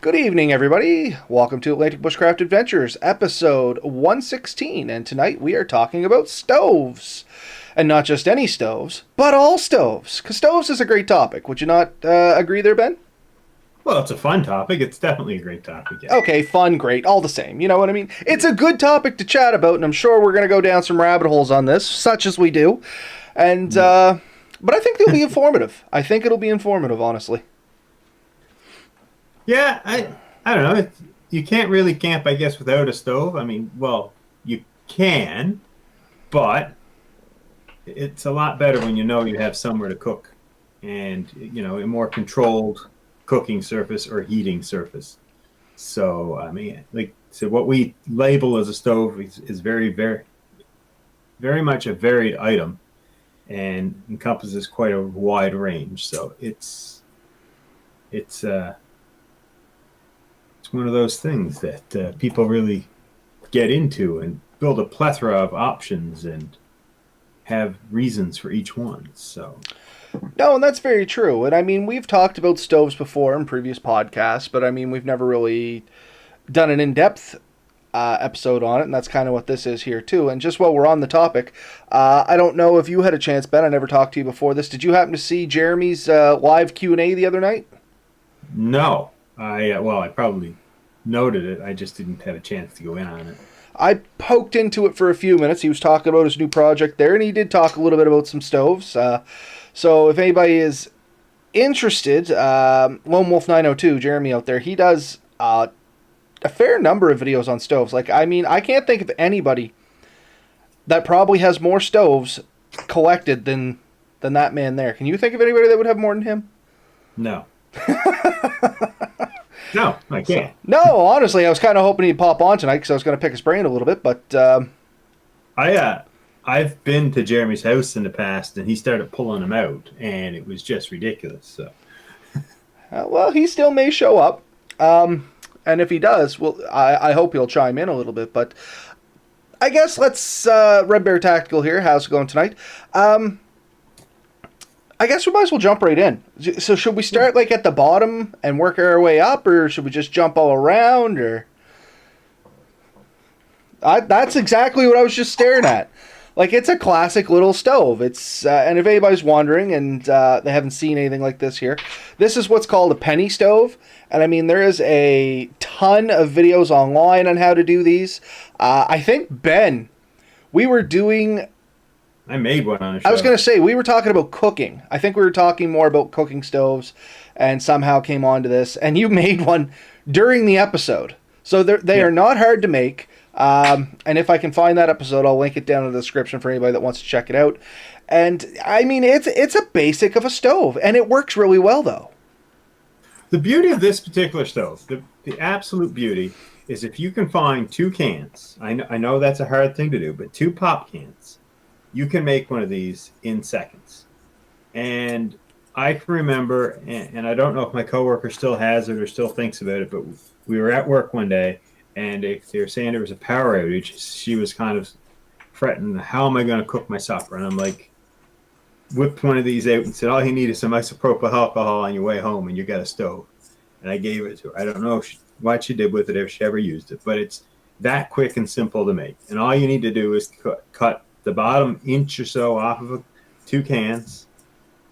Good evening, everybody. Welcome to Atlantic Bushcraft Adventures, episode 116, and tonight we are talking about stoves. And not just any stoves, but all stoves, because stoves is a great topic. Would you not agree there, Ben? Well, it's a fun topic. It's definitely a great topic, yeah. Okay, fun, great, all the same. You know what I mean? It's a good topic to chat about, and I'm sure we're going to go down some rabbit holes on this, such as we do. And, but I think it'll be informative. I think it'll be informative, honestly. Yeah, I don't know. You can't really camp, I guess, without a stove. I mean, well, you can, but it's a lot better when you know you have somewhere to cook and, a more controlled cooking surface or heating surface. So, I mean, what we label as a stove is very, very, very much a varied item and encompasses quite a wide range. So it's one of those things that people really get into and build a plethora of options and have reasons for each one. So, no, and that's very true. And I mean, we've talked about stoves before in previous podcasts, but I mean, we've never really done an in-depth episode on it, and that's kind of what this is here too. And just while we're on the topic, I don't know if you had a chance, Ben. I never talked to you before this. Did you happen to see Jeremy's live Q&A the other night? no, I probably noted it. I just didn't have a chance to go in on it. I poked into it for a few minutes. He was talking about his new project there, and he did talk a little bit about some stoves. So if anybody is interested, Lone Wolf 902, Jeremy out there, he does a fair number of videos on stoves. Like, I mean, I can't think of anybody that probably has more stoves collected than that man there. Can you think of anybody that would have more than him? No. No, I can't. No, honestly, I was kind of hoping he'd pop on tonight because I was going to pick his brain a little bit, but I've been to Jeremy's house in the past, and he started pulling them out, and it was just ridiculous. So, well, he still may show up, and if he does, well, I hope he'll chime in a little bit. But I guess let's Red Bear Tactical here. How's it going tonight? I guess we might as well jump right in. So should we start like at the bottom and work our way up, or should we just jump all around? Or that's exactly what I was just staring at. Like, it's a classic little stove. It's and if anybody's wondering and they haven't seen anything like this here, this is what's called a penny stove. And I mean, there is a ton of videos online on how to do these. I think, Ben, we were doing... I made one on a show. I was going to say, we were talking about cooking. I think we were talking more about cooking stoves and somehow came on to this. And you made one during the episode. So they are not hard to make. And if I can find that episode, I'll link it down in the description for anybody that wants to check it out. And, I mean, it's a basic of a stove. And it works really well, though. The beauty of this particular stove, the absolute beauty, is if you can find two cans. I know that's a hard thing to do, but two pop cans. You can make one of these in seconds. And I can remember, and I don't know if my coworker still has it or still thinks about it, but we were at work one day, and if they were saying there was a power outage, she was kind of fretting, how am I going to cook my supper? And I'm like, whipped one of these out and said, all you need is some isopropyl alcohol on your way home, and you got a stove. And I gave it to her. I don't know what she did with it, if she ever used it, but it's that quick and simple to make. And all you need to do is cut the bottom inch or so off of two cans,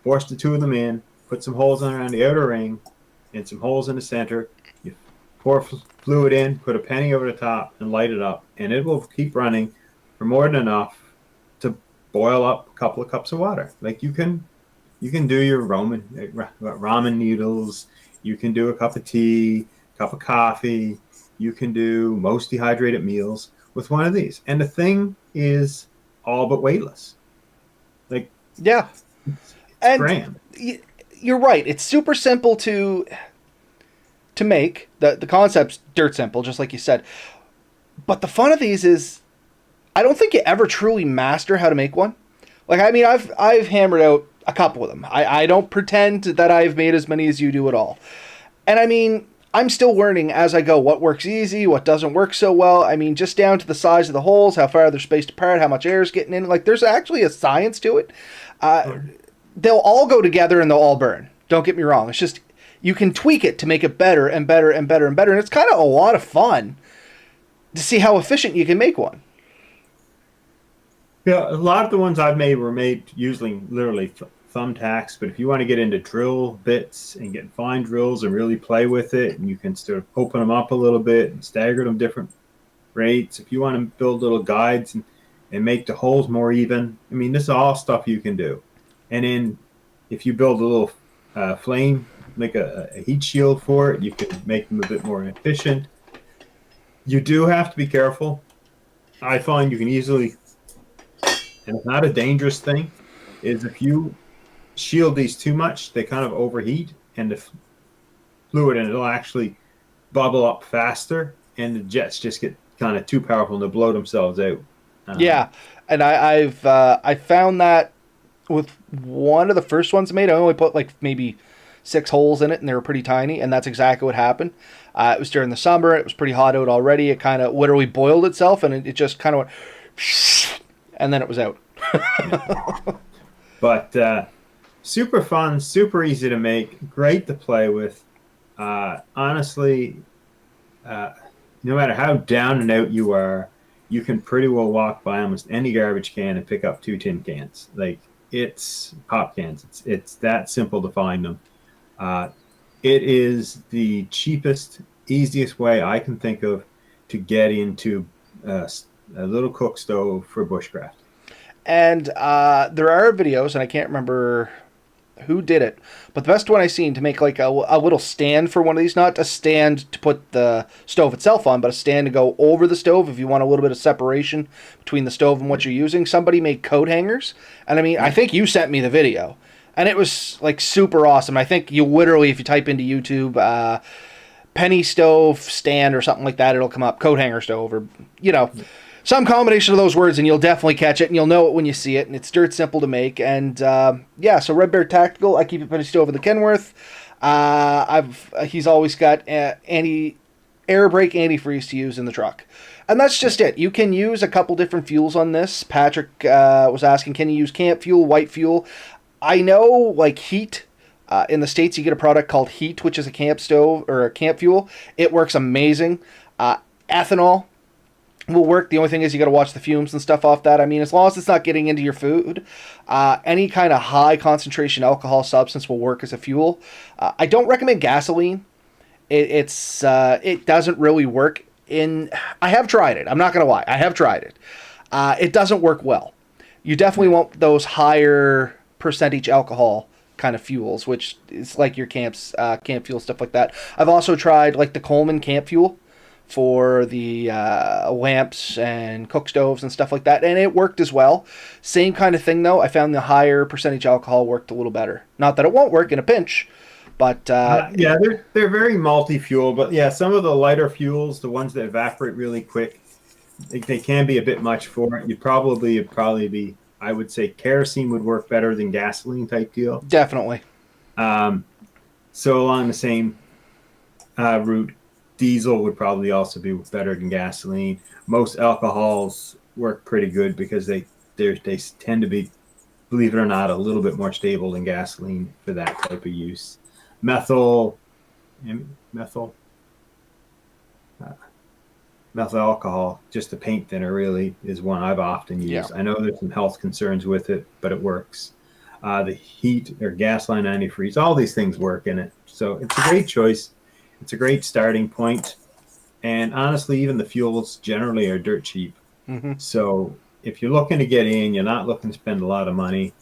force the two of them in, put some holes around the outer ring and some holes in the center. You pour fluid in, put a penny over the top, and light it up, and it will keep running for more than enough to boil up a couple of cups of water. Like, you can do your ramen noodles, you can do a cup of tea, cup of coffee, you can do most dehydrated meals with one of these. And the thing is all but weightless. Like, yeah, it's and grand. You're right. It's super simple to make. The concept's dirt simple, just like you said. But the fun of these is, I don't think you ever truly master how to make one. Like, I mean, I've hammered out a couple of them. I don't pretend that I've made as many as you do at all. And I mean, I'm still learning as I go what works easy, what doesn't work so well. I mean, just down to the size of the holes, how far they're spaced apart, how much air is getting in. Like, there's actually a science to it. They'll all go together and they'll all burn. Don't get me wrong. It's just, you can tweak it to make it better and better and better and better. And it's kind of a lot of fun to see how efficient you can make one. Yeah, a lot of the ones I've made were made using literally thumbtacks. But if you want to get into drill bits and get fine drills and really play with it, and you can sort of open them up a little bit and stagger them different rates. If you want to build little guides and make the holes more even, I mean, this is all stuff you can do. And then if you build a little flame, make a heat shield for it, you can make them a bit more efficient. You do have to be careful. I find you can easily, and it's not a dangerous thing, is if you shield these too much, they kind of overheat and the fluid, and it'll actually bubble up faster, and the jets just get kind of too powerful and they blow themselves out. Yeah, and I found that with one of the first ones I made, I only put like maybe 6 holes in it, and they were pretty tiny, and that's exactly what happened. It was during the summer. It was pretty hot out already. It kind of literally boiled itself, and it just kind of went, and then it was out. But super fun, super easy to make, great to play with. Honestly, no matter how down and out you are, you can pretty well walk by almost any garbage can and pick up 2 tin cans. Like, it's pop cans. It's that simple to find them. It is the cheapest, easiest way I can think of to get into a little cook stove for bushcraft. And there are videos, and I can't remember who did it, but the best one I seen to make like a little stand for one of these, not a stand to put the stove itself on, but a stand to go over the stove if you want a little bit of separation between the stove and what you're using. Somebody made coat hangers, and I mean, I think you sent me the video, and it was like super awesome. I think you literally, if you type into YouTube, penny stove stand or something like that, it'll come up, coat hanger stove, or some combination of those words, and you'll definitely catch it, and you'll know it when you see it, and it's dirt simple to make. And yeah, so Red Bear Tactical, I keep it finished over the Kenworth. He's always got air brake antifreeze to use in the truck, and that's just it. You can use a couple different fuels on this. Patrick was asking, can you use camp fuel, white fuel? I know, like heat. In the States, you get a product called Heat, which is a camp stove or a camp fuel. It works amazing. Ethanol will work. The only thing is you got to watch the fumes and stuff off that. I mean, as long as it's not getting into your food, any kind of high concentration alcohol substance will work as a fuel. I don't recommend gasoline. It doesn't really work I have tried it. I'm not going to lie. I have tried it. It doesn't work well. You definitely want those higher percentage alcohol kind of fuels, which is like your camp fuel, stuff like that. I've also tried like the Coleman camp fuel for the lamps and cook stoves and stuff like that, and it worked as well. Same kind of thing though. I found the higher percentage alcohol worked a little better. Not that it won't work in a pinch, but yeah, they're very multi-fuel. But yeah, some of the lighter fuels, the ones that evaporate really quick, they can be a bit much for it. It'd probably be, I would say, kerosene would work better than gasoline type deal. Definitely. So along the same route, diesel would probably also be better than gasoline. Most alcohols work pretty good because they tend to be, believe it or not, a little bit more stable than gasoline for that type of use. Methyl alcohol, just a paint thinner, really is one I've often used. Yeah. I know there's some health concerns with it, but it works. The heat or gasline antifreeze, all these things work in it. So it's a great choice. It's a great starting point. And honestly, even the fuels generally are dirt cheap. Mm-hmm. So if you're looking to get in, you're not looking to spend a lot of money,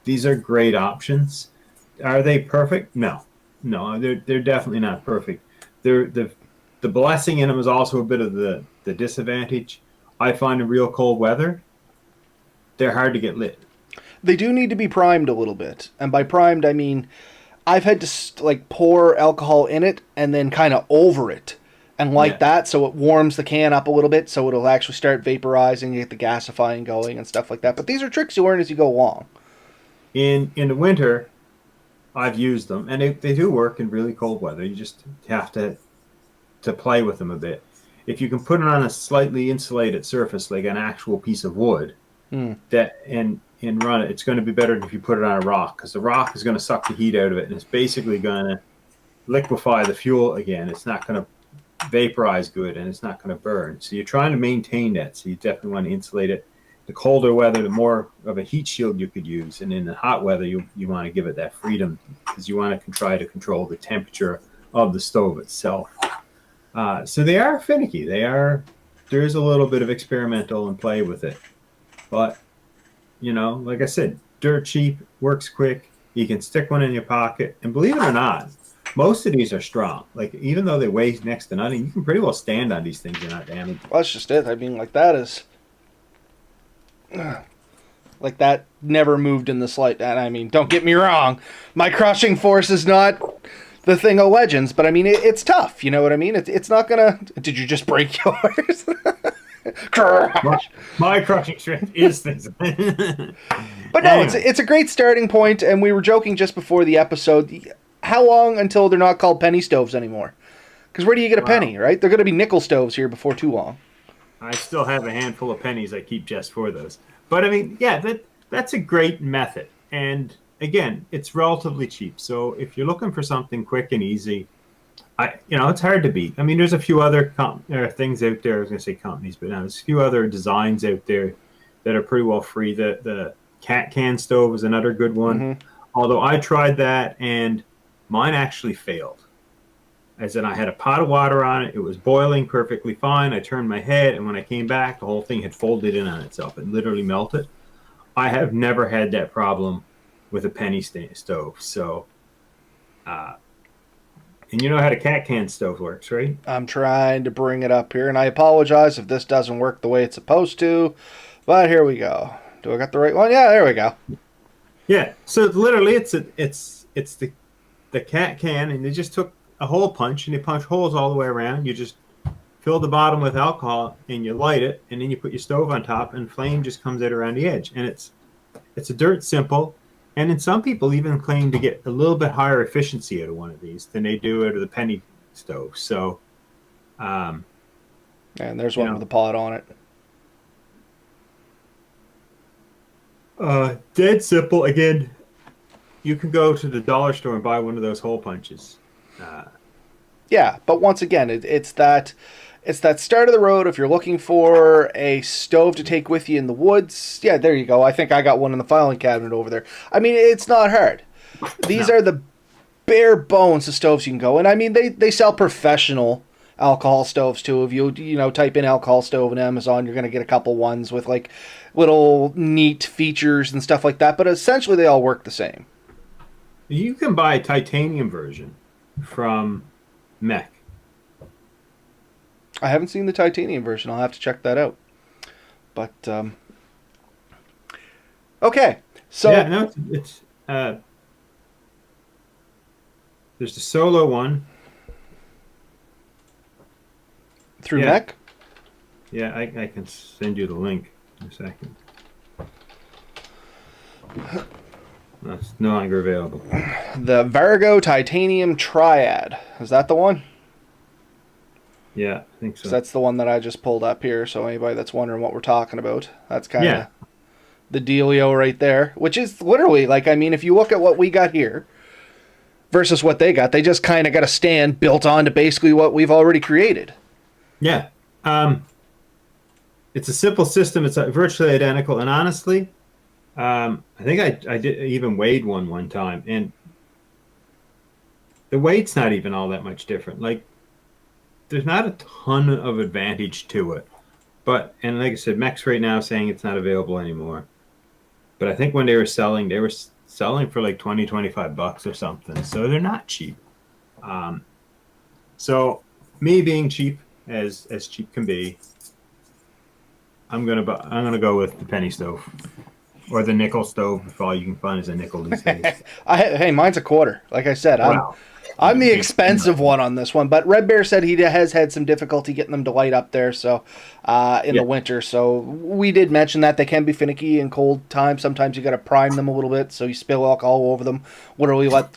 these are great options. Are they perfect? No, they're definitely not perfect. The blessing in them is also a bit of the disadvantage. I find in real cold weather, they're hard to get lit. They do need to be primed a little bit. And by primed, I mean, I've had to like pour alcohol in it and then kind of over it and light that so it warms the can up a little bit so it'll actually start vaporizing, get the gasifying going and stuff like that. But these are tricks you learn as you go along. In the winter, I've used them, and they do work in really cold weather. You just have to play with them a bit. If you can put it on a slightly insulated surface, like an actual piece of wood, that and run it, it's going to be better than if you put it on a rock, because the rock is going to suck the heat out of it, and it's basically going to liquefy the fuel again. It's not going to vaporize good, and it's not going to burn. So you're trying to maintain that. So you definitely want to insulate it. The colder weather, the more of a heat shield you could use, and in the hot weather, you want to give it that freedom because you want to try to control the temperature of the stove itself. So they are finicky. There is a little bit of experimental and play with it, but like I said, dirt cheap, works quick. You can stick one in your pocket, and believe it or not, most of these are strong. Like, even though they weigh next to nothing, you can pretty well stand on these things. You're not damaged. Well, that's just it. I mean, like, that is... Like, that never moved in the slight. And, I mean, don't get me wrong. My crushing force is not the thing of legends, but, I mean, it's tough. You know what I mean? It's not gonna... Did you just break yours? My crushing strength is things. But no, anyway. It's a great starting point, and we were joking just before the episode. How long until they're not called penny stoves anymore? Because where do you get a penny, right? They're going to be nickel stoves here before too long. I still have a handful of pennies I keep just for those. But I mean, yeah, that's a great method. And again, it's relatively cheap. So if you're looking for something quick and easy, it's hard to beat. I mean, there's a few other things out there. I was going to say companies, but no, there's a few other designs out there that are pretty well free. The cat can stove is another good one. Mm-hmm. Although I tried that and mine actually failed. As in, I had a pot of water on it. It was boiling perfectly fine. I turned my head, and when I came back, the whole thing had folded in on itself. It literally melted. I have never had that problem with a penny stove. So, and you know how the cat can stove works, right? I'm trying to bring it up here, and I apologize if this doesn't work the way it's supposed to, but here we go. Do I got the right one? Yeah, there we go. Yeah. So literally, it's the cat can, and they just took a hole punch, and they punch holes all the way around. You just fill the bottom with alcohol, and you light it, and then you put your stove on top, and flame just comes out around the edge. And it's a dirt simple. And then some people even claim to get a little bit higher efficiency out of one of these than they do out of the penny stove. So, and there's one with a pot on it. Dead simple. Again, you can go to the dollar store and buy one of those hole punches. Yeah, but once again, it's that start of the road. If you're looking for a stove to take with you in the woods, yeah, there you go. I think I got one in the filing cabinet over there. I mean, it's not hard. These are the bare bones of stoves you can go. And I mean, they sell professional alcohol stoves too. If you type in alcohol stove on Amazon, you're going to get a couple ones with like little neat features and stuff like that. But essentially, they all work the same. You can buy a titanium version from Mech. I haven't seen the titanium version. I'll have to check that out. But okay, so yeah, no, it's there's the solo one through Mech. Yeah, I can send you the link in a second. That's no longer available. The Vargo Titanium Triad. Is that the one? Yeah, I think so. That's the one that I just pulled up here. So anybody that's wondering what we're talking about, that's kind of the dealio right there. Which is literally, like, I mean, if you look at what we got here versus what they got, they just kind of got a stand built onto basically what we've already created. Yeah. It's a simple system. It's virtually identical. And honestly, I think I did even weighed one time, and the weight's not even all that much different. Like, there's not a ton of advantage to it, and like I said, Mech's right now saying it's not available anymore. But I think when they were selling for like $20-25 or something, so they're not cheap. So me being cheap as cheap can be, I'm gonna go with the penny stove. Or the nickel stove, if all you can find is a nickel these days. Hey, mine's a quarter. Like I said, wow. I'm the expensive one on this one. But Red Bear said he has had some difficulty getting them to light up there, so in the winter. So we did mention that they can be finicky in cold times. Sometimes you got to prime them a little bit, so you spill alcohol over them. Literally let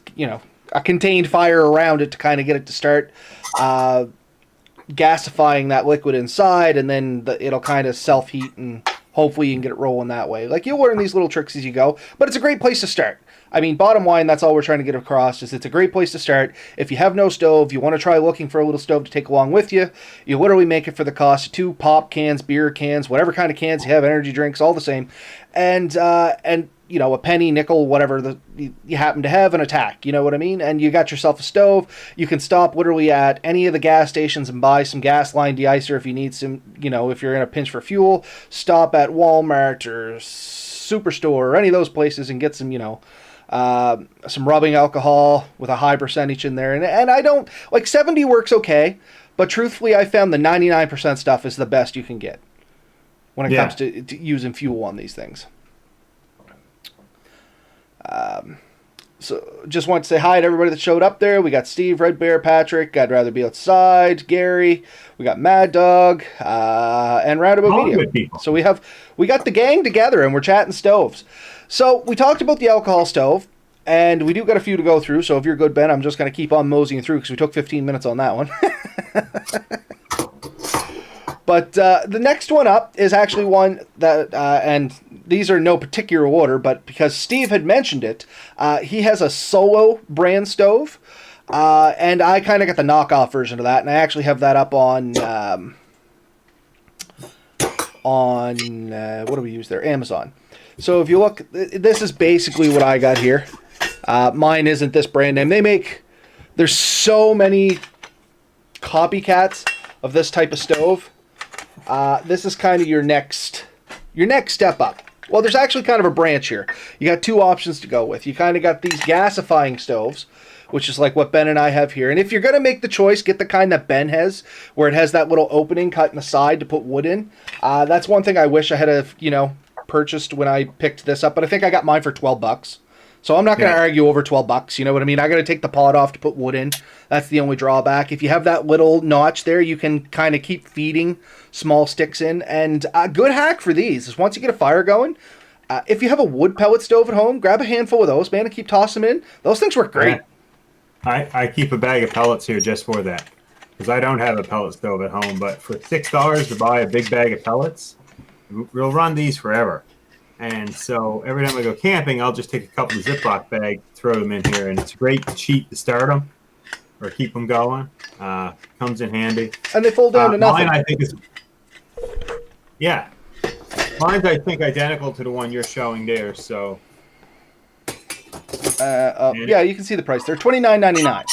a contained fire around it to kind of get it to start gasifying that liquid inside, and then it'll kind of self-heat, and hopefully you can get it rolling that way. Like, you'll learn these little tricks as you go, but it's a great place to start. I mean, bottom line, that's all we're trying to get across is it's a great place to start. If you have no stove, you want to try looking for a little stove to take along with you, you literally make it for the cost of 2 pop cans, beer cans, whatever kind of cans you have, energy drinks, all the same. And you know, a penny, nickel, whatever you happen to have, an attack. You know what I mean? And you got yourself a stove. You can stop literally at any of the gas stations and buy some gas line deicer if you need some, you know, if you're in a pinch for fuel. Stop at Walmart or Superstore or any of those places and get some, you know, some rubbing alcohol with a high percentage in there. And I don't, like 70 works okay, but truthfully, I found the 99% stuff is the best you can get when it comes to using fuel on these things. So just want to say hi to everybody that showed up there. We got Steve, Red Bear, Patrick, I'd Rather Be Outside, Gary, we got Mad Dog, and Roundabout Media. So we got the gang together and we're chatting stoves. So we talked about the alcohol stove, and we do got a few to go through. So if you're good, Ben, I'm just going to keep on moseying through because we took 15 minutes on that one. But the next one up is actually one that, and these are no particular order, but because Steve had mentioned it, he has a Solo brand stove, and I kind of got the knockoff version of that, and I actually have that up on what do we use there? Amazon. So if you look, this is basically what I got here. Mine isn't this brand name. There's so many copycats of this type of stove. This is kind of your next step up. Well, there's actually kind of a branch here. You got 2 options to go with. You kind of got these gasifying stoves, which is like what Ben and I have here. And if you're going to make the choice, get the kind that Ben has, where it has that little opening cut in the side to put wood in. That's one thing I wish I had purchased when I picked this up, but I think I got mine for $12. So I'm not going to argue over $12. You know what I mean? I got to take the pot off to put wood in. That's the only drawback. If you have that little notch there, you can kind of keep feeding small sticks in. And a good hack for these is once you get a fire going, if you have a wood pellet stove at home, grab a handful of those, man, and keep tossing them in. Those things work great. I keep a bag of pellets here just for that because I don't have a pellet stove at home. But for $6 to buy a big bag of pellets, we'll run these forever. And so every time I go camping, I'll just take a couple of Ziploc bags, throw them in here, and it's great cheap to start them or keep them going. Comes in handy. And they fold down to nothing. Mine, I think, is... Yeah. Mine's, I think, identical to the one you're showing there, so... yeah, you can see the price there. $29.99.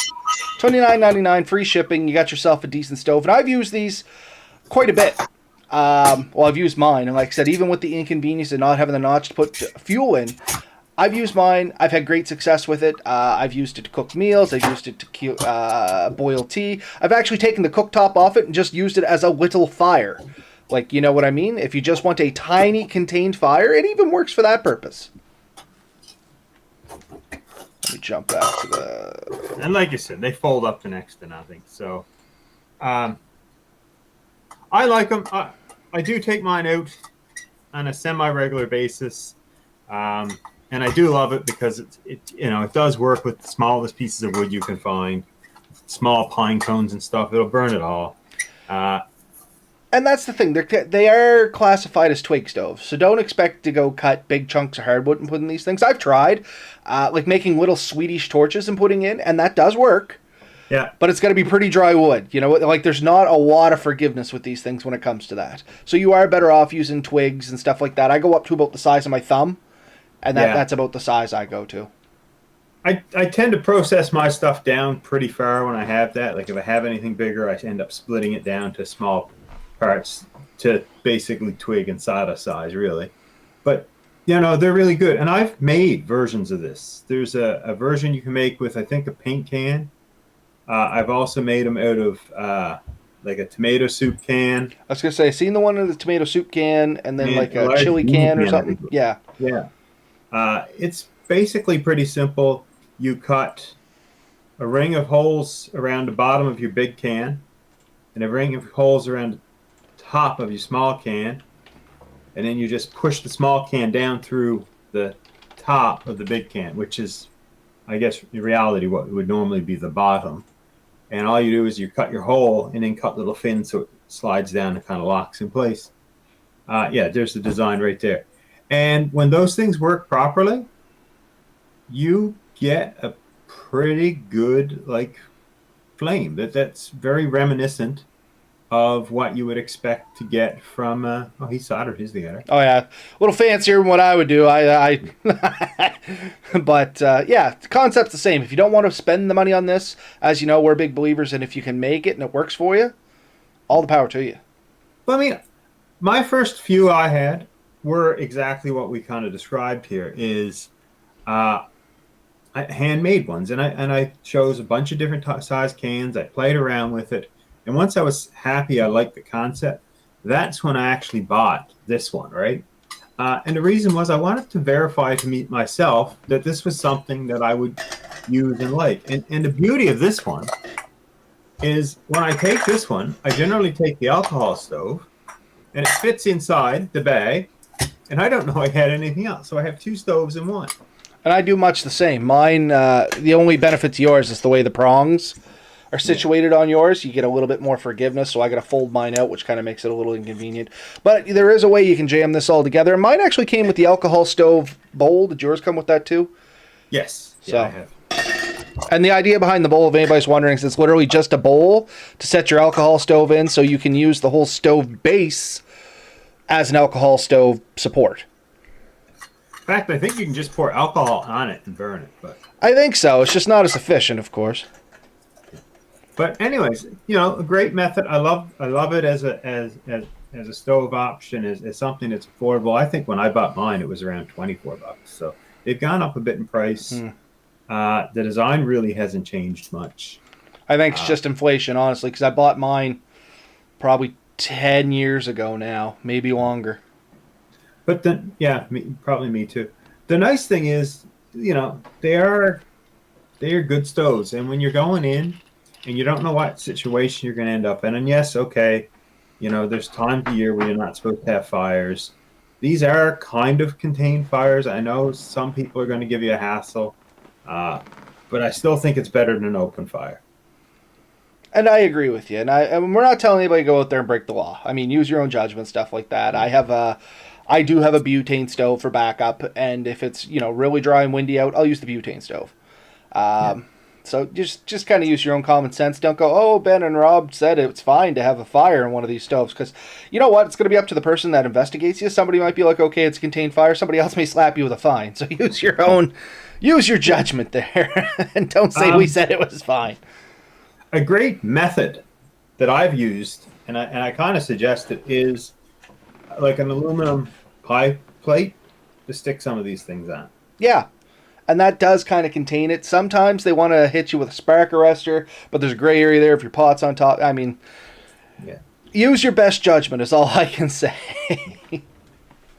$29.99, free shipping. You got yourself a decent stove. And I've used these quite a bit. Well, I've used mine, and like I said, even with the inconvenience of not having the notch to put fuel in, I've used mine. I've had great success with it. I've used it to cook meals. I've used it to boil tea. I've actually taken the cooktop off it and just used it as a little fire. Like, you know what I mean? If you just want a tiny contained fire, it even works for that purpose. Let me jump back to the... And like you said, they fold up to next to nothing. So, I like them. I do take mine out on a semi-regular basis, and I do love it because it does work with the smallest pieces of wood you can find, small pine cones and stuff. It'll burn it all. And that's the thing. They are classified as twig stoves, so don't expect to go cut big chunks of hardwood and put in these things. I've tried, like making little Swedish torches and putting in, and that does work. Yeah. But it's got to be pretty dry wood. You know, like there's not a lot of forgiveness with these things when it comes to that. So you are better off using twigs and stuff like that. I go up to about the size of my thumb, and that's about the size I go to. I tend to process my stuff down pretty far when I have that. Like if I have anything bigger, I end up splitting it down to small parts to basically twig and sawdust size, really. But, they're really good. And I've made versions of this. There's a version you can make with, I think, a paint can. I've also made them out of like a tomato soup can. I was going to say, I've seen the one in the tomato soup can and then like a chili can or something. Yeah. Yeah. It's basically pretty simple. You cut a ring of holes around the bottom of your big can and a ring of holes around the top of your small can. And then you just push the small can down through the top of the big can, which is, I guess, in reality, what would normally be the bottom. And all you do is you cut your hole and then cut little fins so it slides down and kind of locks in place. There's the design right there. And when those things work properly, you get a pretty good like flame that's very reminiscent of what you would expect to get from. Oh, he soldered his together. Oh yeah, a little fancier than what I would do. But yeah, the concept's the same. If you don't want to spend the money on this, as you know, we're big believers in if you can make it and it works for you, all the power to you. But I mean, my first few I had were exactly what we kind of described here. Is uh, handmade ones, and I chose a bunch of different size cans. I played around with it, and once I was happy, I liked the concept. That's when I actually bought this one, right? And the reason was I wanted to verify to meet myself that this was something that I would use and like. And the beauty of this one is when I take this one, I generally take the alcohol stove, and it fits inside the bag, and I don't know I had anything else. So I have two stoves in one. And I do much the same. Mine, the only benefit to yours is the way the prongs are situated on yours. You get a little bit more forgiveness, so I got to fold mine out, which kind of makes it a little inconvenient. But there is a way you can jam this all together. And mine actually came with the alcohol stove bowl. Did yours come with that too? Yes. So, yeah, I have. And the idea behind the bowl, if anybody's wondering, is it's literally just a bowl to set your alcohol stove in, so you can use the whole stove base as an alcohol stove support. In fact, I think you can just pour alcohol on it and burn it. I think so. It's just not as efficient, of course. But anyways, a great method. I love it as a stove option, as something that's affordable. I think when I bought mine, it was around $24. So they've gone up a bit in price. The design really hasn't changed much. I think it's just inflation, honestly, because I bought mine probably 10 years ago now, maybe longer. But then, yeah, probably me too. The nice thing is, they are good stoves, and when you're going in and you don't know what situation you're going to end up in, and yes, okay, there's times of year where you're not supposed to have fires. These are kind of contained fires. I know some people are going to give you a hassle, but I still think it's better than an open fire. And I agree with you. And we're not telling anybody to go out there and break the law. I mean, use your own judgment, stuff like that. I do have a butane stove for backup, and if it's really dry and windy out, I'll use the butane stove. So just kind of use your own common sense. Don't go, oh, Ben and Rob said it's fine to have a fire in one of these stoves, because you know what? It's going to be up to the person that investigates you. Somebody might be like, okay, it's a contained fire. Somebody else may slap you with a fine. So use your judgment there, and don't say we said it was fine. A great method that I've used, and I kind of suggest it, is like an aluminum pie plate to stick some of these things on. Yeah, and that does kind of contain it. Sometimes they want to hit you with a spark arrestor, but there's a gray area there if your pot's on top. I mean, yeah. Use your best judgment is all I can say.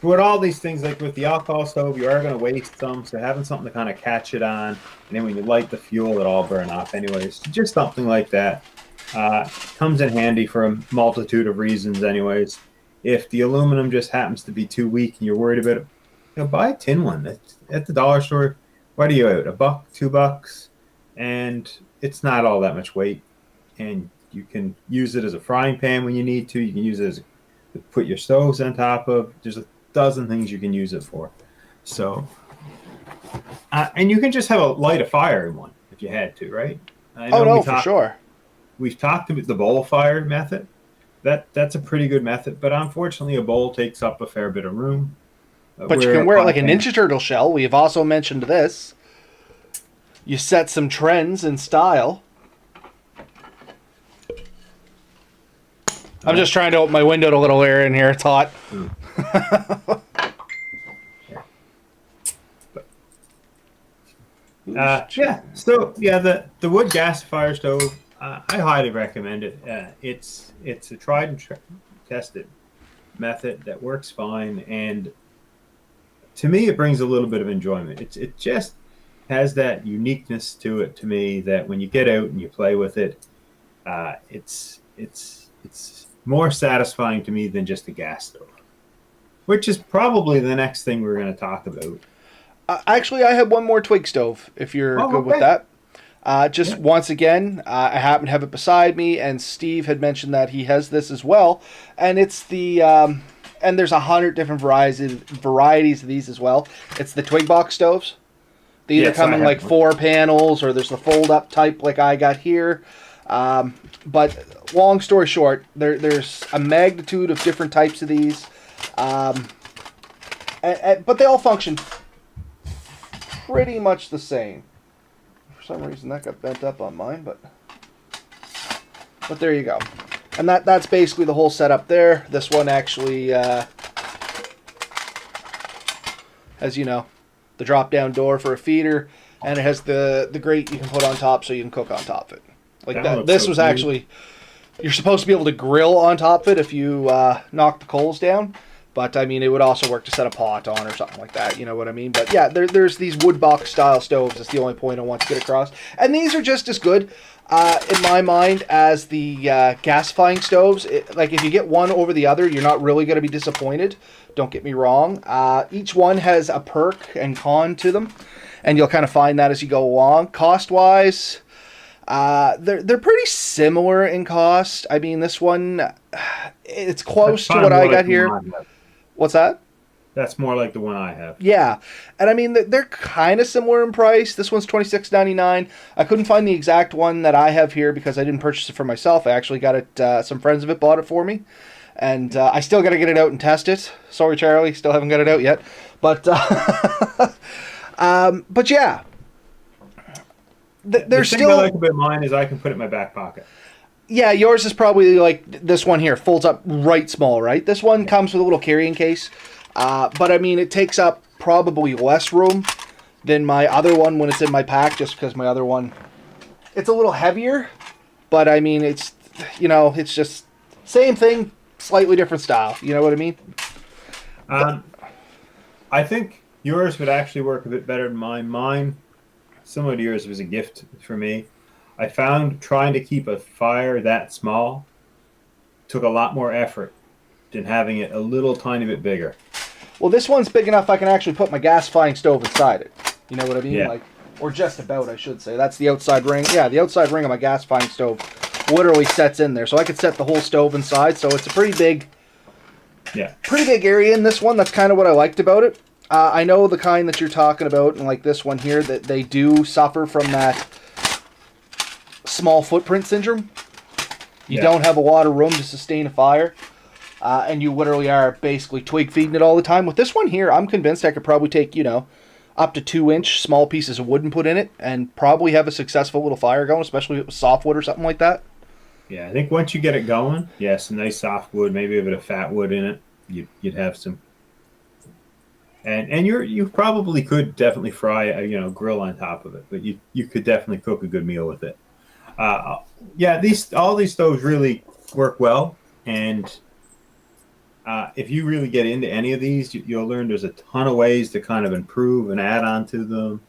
With all these things, like with the alcohol stove, you are going to waste some, so having something to kind of catch it on, and then when you light the fuel, it all burn off anyways. Just something like that comes in handy for a multitude of reasons anyways. If the aluminum just happens to be too weak and you're worried about it, buy a tin one. At the dollar store, what are you out? $1, $2? And it's not all that much weight. And you can use it as a frying pan when you need to. You can use it to put your stoves on top of. There's a dozen things you can use it for. So, and you can just have light a fire in one if you had to, right? For sure. We've talked about the bowl fire method. That's a pretty good method, but unfortunately a bowl takes up a fair bit of room. But you can wear it like a Ninja Turtle shell. We have also mentioned this. You set some trends in style. I'm just trying to open my window to a little air in here. It's hot. So the wood gasifier stove, I highly recommend it. It's a tried and tested method that works fine, and to me, it brings a little bit of enjoyment. It just has that uniqueness to it to me that when you get out and you play with it, it's more satisfying to me than just a gas stove, which is probably the next thing we're going to talk about. Actually, I have one more twig stove, if you're good with that. Once again, I happen to have it beside me, and Steve had mentioned that he has this as well. And it's the, and there's 100 different varieties of these as well. It's the twig box stoves. They either Yes, come I in have like one. 4 panels or there's the fold-up type like I got here. But long story short, there's a magnitude of different types of these. But they all function pretty much the same. For some reason that got bent up on mine, but there you go. And that's basically the whole setup there. This one actually has, the drop down door for a feeder, and it has the grate you can put on top so you can cook on top of it. Like That that. looks This so was cool. actually, you're supposed to be able to grill on top of it if you knock the coals down. But I mean, it would also work to set a pot on or something like that. You know what I mean? But yeah, there's these wood box style stoves. That's the only point I want to get across. And these are just as good, in my mind, as the gasifying stoves. Like if you get one over the other, you're not really going to be disappointed. Don't get me wrong. Each one has a perk and con to them, and you'll kind of find that as you go along. Cost wise, they're pretty similar in cost. I mean, this one, it's close to what I got here. What's that? That's more like the one I have. Yeah, and I mean they're kind of similar in price. This one's $26.99. I couldn't find the exact one that I have here because I didn't purchase it for myself. I actually got it. Some friends of it bought it for me, and I still got to get it out and test it. Sorry, Charlie, still haven't got it out yet. But but yeah, The they're thing still. I like about mine is I can put it in my back pocket. Yeah, yours is probably like this one here, folds up right small, right? This one comes with a little carrying case, but I mean, it takes up probably less room than my other one when it's in my pack, just because my other one, it's a little heavier, but I mean, it's just same thing, slightly different style. You know what I mean? I think yours would actually work a bit better than mine. Mine, similar to yours, was a gift for me. I found trying to keep a fire that small took a lot more effort than having it a little tiny bit bigger. Well, this one's big enough I can actually put my gasifying stove inside it. You know what I mean? Yeah. Like, or just about, I should say. That's the outside ring. Yeah, the outside ring of my gasifying stove literally sets in there, so I could set the whole stove inside. So it's a pretty big area in this one. That's kind of what I liked about it. I know the kind that you're talking about, and like this one here, that they do suffer from that small footprint syndrome. You don't have a lot of room to sustain a fire, and you literally are basically twig feeding it all the time. With this one here, I'm convinced I could probably take, up to 2-inch small pieces of wood and put in it, and probably have a successful little fire going, especially if it was softwood or something like that. Yeah, I think once you get it going, some nice soft wood, maybe a bit of fat wood in it, you'd have some. And you probably could definitely fry a grill on top of it, but you could definitely cook a good meal with it. All these stoves really work well, and if you really get into any of these, you'll learn there's a ton of ways to kind of improve and add on to them,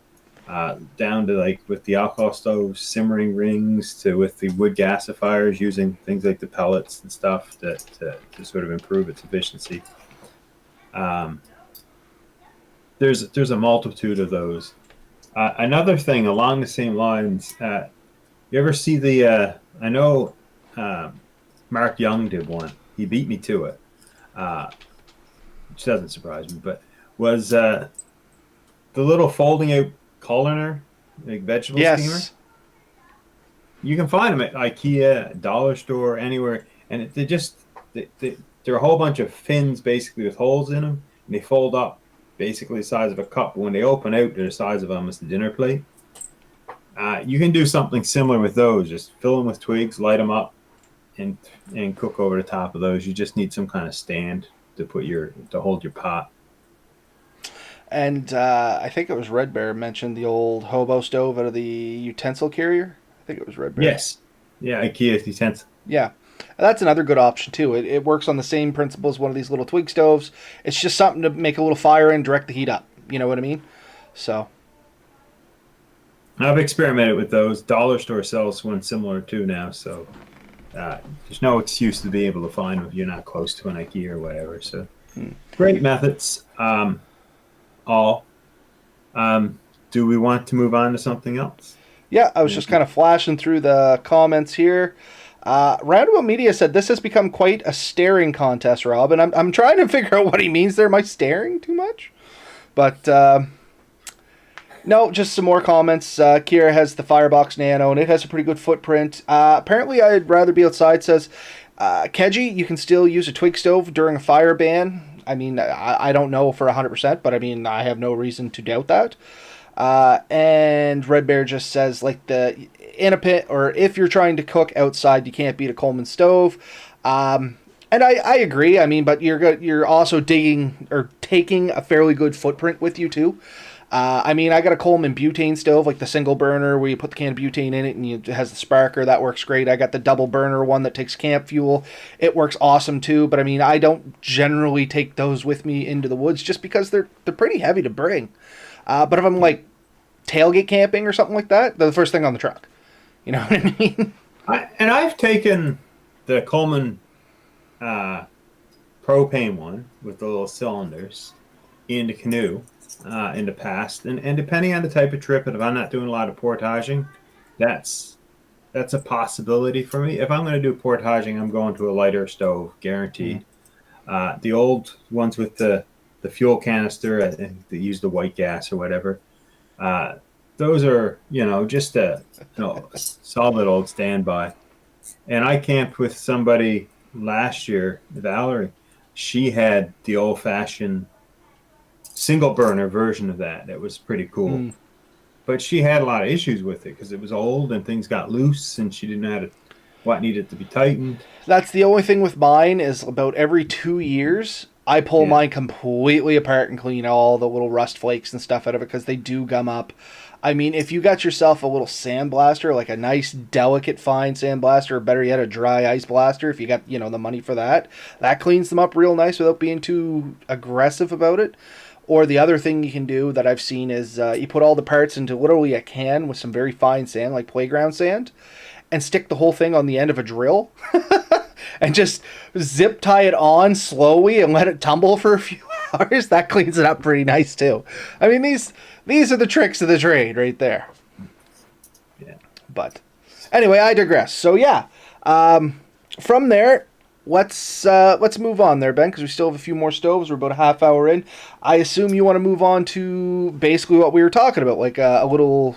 down to like with the alcohol stoves, simmering rings, to with the wood gasifiers using things like the pellets and stuff to sort of improve its efficiency. There's a multitude of those. Another thing along the same lines, you ever see the? I know Mark Young did one. He beat me to it, which doesn't surprise me. But was the little folding out colander, like vegetable steamer? You can find them at IKEA, dollar store, anywhere, and they're a whole bunch of fins basically with holes in them, and they fold up basically the size of a cup. But when they open out, they're the size of almost a dinner plate. You can do something similar with those. Just fill them with twigs, light them up, and cook over the top of those. You just need some kind of stand to hold your pot. And I think it was Red Bear mentioned the old hobo stove out of the utensil carrier. I think it was Red Bear. Yes. Yeah, IKEA utensil. Yeah. That's another good option too. It works on the same principle as one of these little twig stoves. It's just something to make a little fire in, direct the heat up. You know what I mean? So I've experimented with those. Dollar store sells one similar too now, so there's no excuse to be able to find them if you're not close to an IKEA or whatever. So great methods. Do we want to move on to something else? Yeah, I was just kind of flashing through the comments here. Roundabout Media said this has become quite a staring contest, Rob, and I'm trying to figure out what he means there. Am I staring too much? But No, just some more comments. Kira has the Firebox Nano, and it has a pretty good footprint. Apparently, I'd rather be outside. Says Keji, you can still use a twig stove during a fire ban. I mean, I don't know for 100%, but I mean, I have no reason to doubt that. And Red Bear just says, like, the in a pit, or if you're trying to cook outside, you can't beat a Coleman stove. And I agree. I mean, but you're also digging or taking a fairly good footprint with you too. I mean, I got a Coleman butane stove, like the single burner where you put the can of butane in it and it has the sparker. That works great. I got the double burner one that takes camp fuel. It works awesome too. But I mean, I don't generally take those with me into the woods just because they're pretty heavy to bring. But if I'm like tailgate camping or something like that, they're the first thing on the truck. You know what I mean? I've taken the Coleman propane one with the little cylinders in the canoe in the past, and depending on the type of trip, and if I'm not doing a lot of portaging, that's a possibility for me. If I'm going to do portaging, I'm going to a lighter stove, guaranteed. The old ones with the fuel canister, I think they use the white gas or whatever. Those are just a solid old standby. And I camped with somebody last year, Valerie. She had the old fashioned single burner version of that. That was pretty cool. But she had a lot of issues with it because it was old and things got loose and she didn't know what needed to be tightened. That's the only thing with mine is about every 2 years, I pull Yeah. mine completely apart and clean all the little rust flakes and stuff out of it because they do gum up. I mean, if you got yourself a little sandblaster, like a nice, delicate, fine sandblaster, or better yet, a dry ice blaster, if you got, the money for that, that cleans them up real nice without being too aggressive about it. Or the other thing you can do that I've seen is you put all the parts into literally a can with some very fine sand, like playground sand, and stick the whole thing on the end of a drill and just zip tie it on slowly and let it tumble for a few hours. That cleans it up pretty nice too. I mean, these are the tricks of the trade right there. Yeah. But anyway, I digress. So yeah, from there, let's move on there, Ben, because we still have a few more stoves. We're about a half hour in. I assume you want to move on to basically what we were talking about, like a little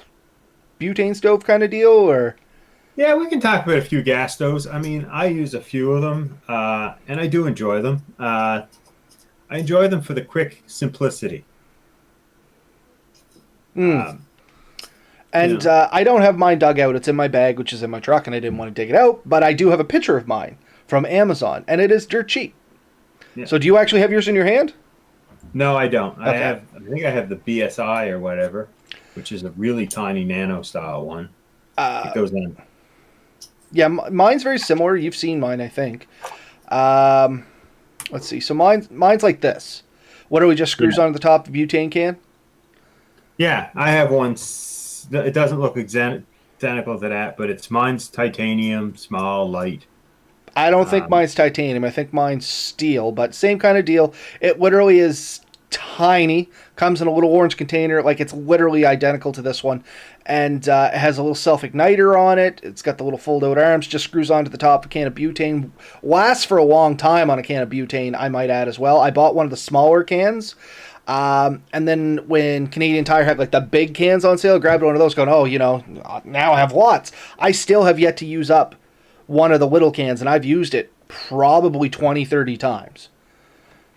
butane stove kind of deal, or Yeah, we can talk about a few gas stoves. I mean, I use a few of them, and I do enjoy them. I enjoy them for the quick simplicity. Um, you And know, I don't have mine dug out. It's in my bag, which is in my truck, and I didn't want to dig it out. But I do have a picture of mine from Amazon, and it is dirt cheap. yeah. So do you actually have yours in your hand? No, I don't. Okay. I think I have the BSI or whatever, which is a really tiny nano style one. It goes on. Yeah, mine's very similar. You've seen mine, I think. Um, let's see. So mine's like this. What are we just screws Yeah. onto the top of the butane can? Yeah, I have one. It doesn't look identical to that, but mine's titanium, small, light. I don't think Um, mine's titanium. I think mine's steel, but same kind of deal. It literally is tiny. Comes in a little orange container, like it's literally identical to this one, and it has a little self igniter on it. It's got the little fold out arms. Just screws onto the top of a can of butane. Lasts for a long time on a can of butane, I might add as well. I bought one of the smaller cans. And then when Canadian Tire had like the big cans on sale, grabbed one of those, going, oh, now I have lots. I still have yet to use up one of the little cans, and I've used it probably 20, 30 times.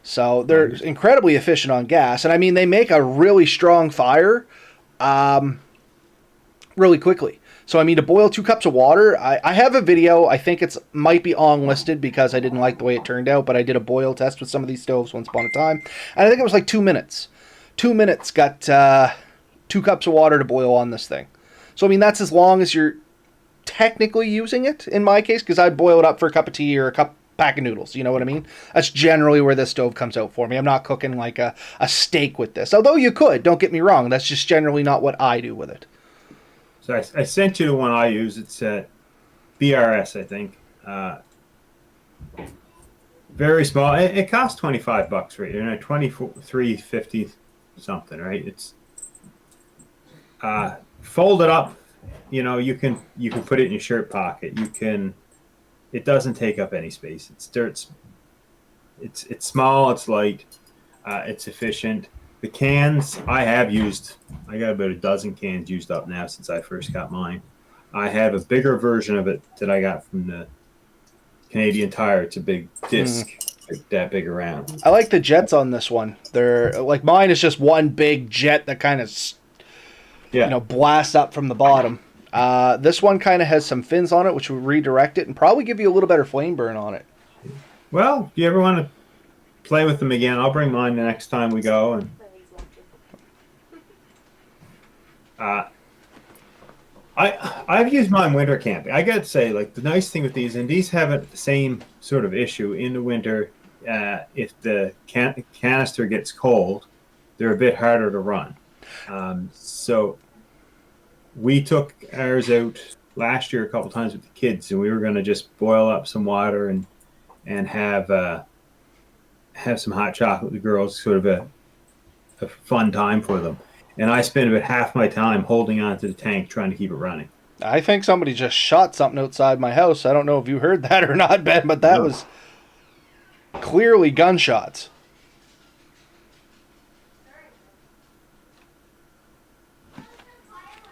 So they're nice. incredibly efficient on gas. And I mean, they make a really strong fire really quickly. So I mean, to boil 2 cups of water, I have a video. I think it's might be unlisted because I didn't like the way it turned out. But I did a boil test with some of these stoves once upon a time, and I think it was like 2 minutes. 2 minutes got 2 cups of water to boil on this thing. So I mean, that's as long as you're technically using it in my case, because I'd boil it up for a cup of tea or a pack of noodles. You know what I mean? That's generally where this stove comes out for me. I'm not cooking like a steak with this. Although you could, don't get me wrong. That's just generally not what I do with it. So I sent you the one I use. It's at BRS, I think. Very small. It costs $25, right? 23.50 something, right? It's folded up. You can put it in your shirt pocket. It doesn't take up any space. It's small. It's light. It's efficient. The cans I have used, I got about a dozen cans used up now since I first got mine. I have a bigger version of it that I got from the Canadian Tire. It's a big disc, like that big around. I like the jets on this one. They're like mine is just one big jet that kind of Yeah. blasts up from the bottom. This one kind of has some fins on it, which will redirect it and probably give you a little better flame burn on it. Well, if you ever want to play with them again, I'll bring mine the next time we go. And I've used mine winter camping. I got to say, like the nice thing with these, and these haven't the same sort of issue in the winter. If the canister gets cold, they're a bit harder to run. So we took ours out last year a couple times with the kids, and we were going to just boil up some water and have some hot chocolate with the girls, sort of a fun time for them. And I spent about half my time holding onto the tank trying to keep it running. I think somebody just shot something outside my house. I don't know if you heard that or not, Ben, but that was clearly gunshots.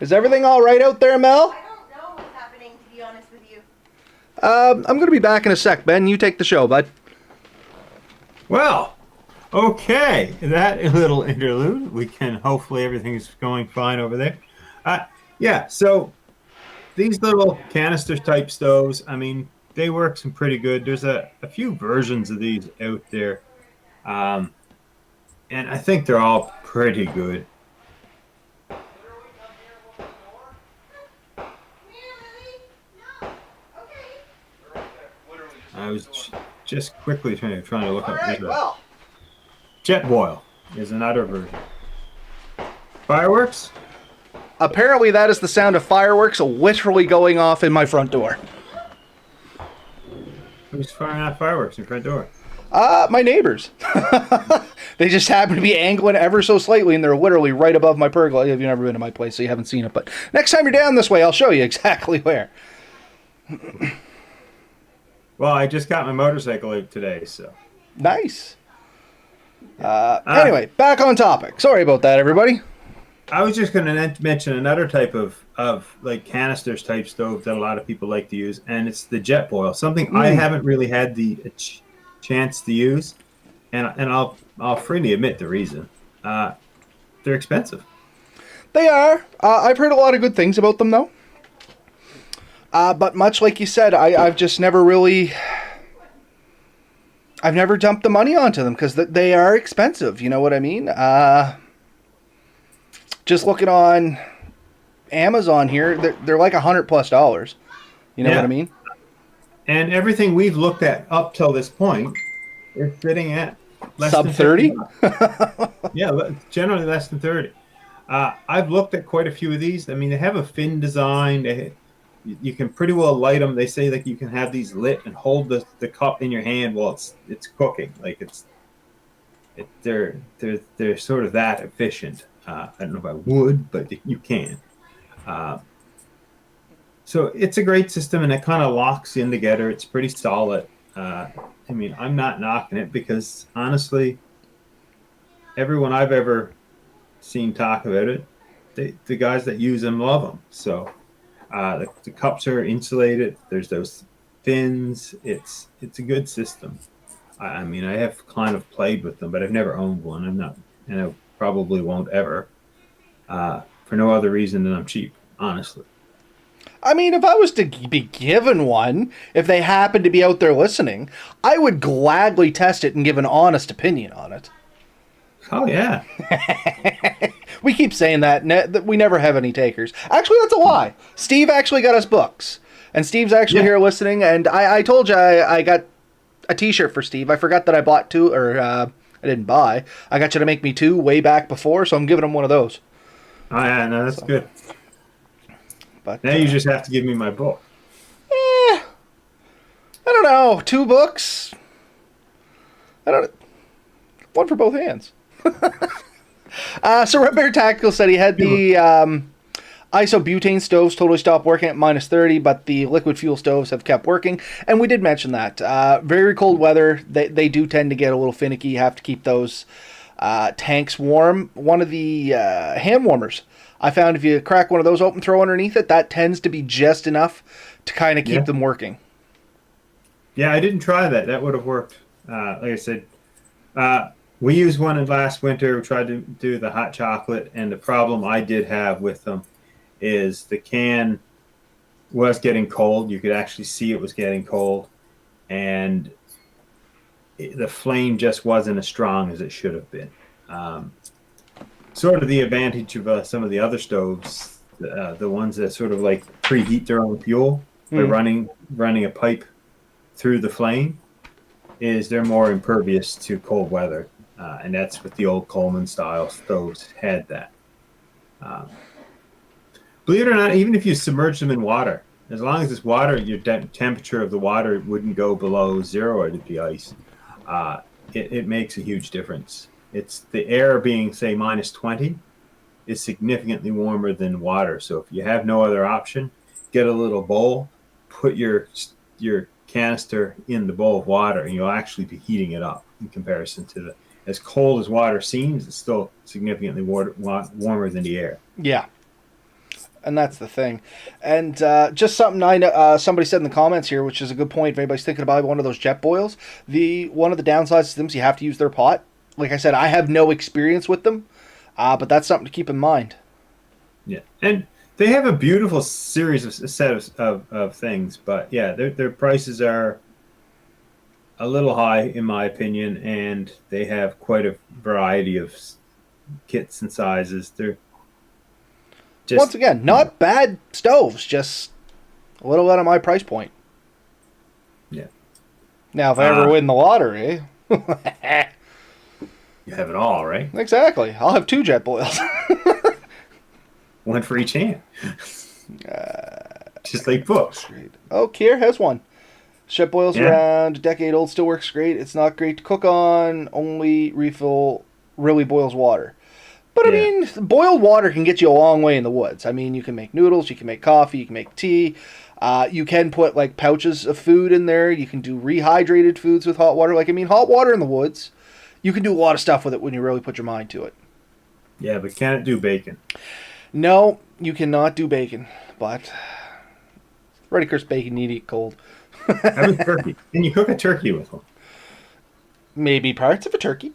Is everything all right out there, Mel? I don't know what's happening, to be honest with you. I'm going to be back in a sec. Ben, you take the show, bud. Well, okay. That little interlude, we can hopefully everything's going fine over there. Yeah, so these little canister type stoves, I mean, they work some pretty good. There's a few versions of these out there. And I think they're all pretty good. I was just quickly trying to look All up. right, well. Jet boil is another version. Fireworks? Apparently that is the sound of fireworks literally going off in my front door. Who's firing off fireworks in your front door? My neighbors. They just happen to be angling ever so slightly, and they're literally right above my pergola. You've never been to my place, so you haven't seen it. But next time you're down this way, I'll show you exactly where. Well, I just got my motorcycle out today, so. Nice. Anyway, back on topic. Sorry about that, everybody. I was just going to mention another type of like canisters type stove that a lot of people like to use, and it's the jet boil. Something I haven't really had the chance to use, and I'll freely admit the reason. They're expensive. They are. I've heard a lot of good things about them, though. But much like you said, I've just never really... I've never dumped the money onto them because they are expensive. You know what I mean? Just looking on Amazon here, they're like $100+. You know what I mean? And everything we've looked at up till this point is sitting at less sub than 30. Yeah, generally less than 30. I've looked at quite a few of these. I mean, they have a fin design. You can pretty well light them. They say like you can have these lit and hold the cup in your hand while it's cooking. Like they're sort of that efficient. I don't know if I would, but you can. So it's a great system, and it kind of locks in together. It's pretty solid. I mean, I'm not knocking it because honestly, everyone I've ever seen talk about it, the guys that use them love them. So the cups are insulated. There's those fins. It's a good system. I mean, I have kind of played with them, but I've never owned one. I'm not, and I probably won't ever, for no other reason than I'm cheap, honestly. I mean, if I was to be given one, if they happened to be out there listening, I would gladly test it and give an honest opinion on it. Oh, yeah. We keep saying that we never have any takers. Actually, that's a lie. Steve actually got us books. And Steve's actually here listening. And I told you I got a t-shirt for Steve. I forgot that I bought two, or I didn't buy. I got you to make me two way back before, so I'm giving him one of those. Oh, yeah, no, that's good. But now you just have to give me my book. I don't know. 2 books? One for both hands. So Red Bear Tactical said he had the isobutane stoves totally stopped working at -30, but the liquid fuel stoves have kept working. And we did mention that. Very cold weather, they do tend to get a little finicky. You have to keep those tanks warm. One of the hand warmers, I found if you crack one of those open, throw underneath it, that tends to be just enough to kind of keep Yeah. them working. Yeah, I didn't try that. That would have worked. Like I said, we used one in last winter. We tried to do the hot chocolate, and the problem I did have with them is the can was getting cold. You could actually see it was getting cold, and the flame just wasn't as strong as it should have been. Sort of the advantage of some of the other stoves, the ones that sort of like preheat their own fuel by running a pipe through the flame, is they're more impervious to cold weather, and that's what the old Coleman style stoves had. That believe it or not, even if you submerge them in water, as long as this water, your temperature of the water wouldn't go below 0 or the ice, it makes a huge difference. It's the air being, say, -20 is significantly warmer than water. So if you have no other option, get a little bowl, put your canister in the bowl of water, and you'll actually be heating it up in comparison to the, as cold as water seems, it's still significantly warmer than the air. Yeah. And that's the thing. And just something I know, somebody said in the comments here, which is a good point. If anybody's thinking about one of those jet boils, one of the downsides to them is you have to use their pot. Like I said, I have no experience with them, but that's something to keep in mind. Yeah, and they have a beautiful series of set of things, but yeah, their prices are a little high in my opinion, and they have quite a variety of kits and sizes. They're just, once again, not bad stoves, just a little out of my price point. Yeah. Now, if I ever win the lottery, you have it all, right? Exactly. I'll have 2 jet boils. One for each hand. Just like books. Oh, Kier has one. Jet boils around a decade old, still works great. It's not great to cook on. Only refill really boils water. But I mean, boiled water can get you a long way in the woods. I mean, you can make noodles, you can make coffee, you can make tea. You can put like pouches of food in there. You can do rehydrated foods with hot water. Like, I mean, hot water in the woods, you can do a lot of stuff with it when you really put your mind to it. Yeah, but can it do bacon? No, you cannot do bacon. But Ready Curse bacon need to eat cold. How about turkey? Can you cook a turkey with one? Maybe parts of a turkey.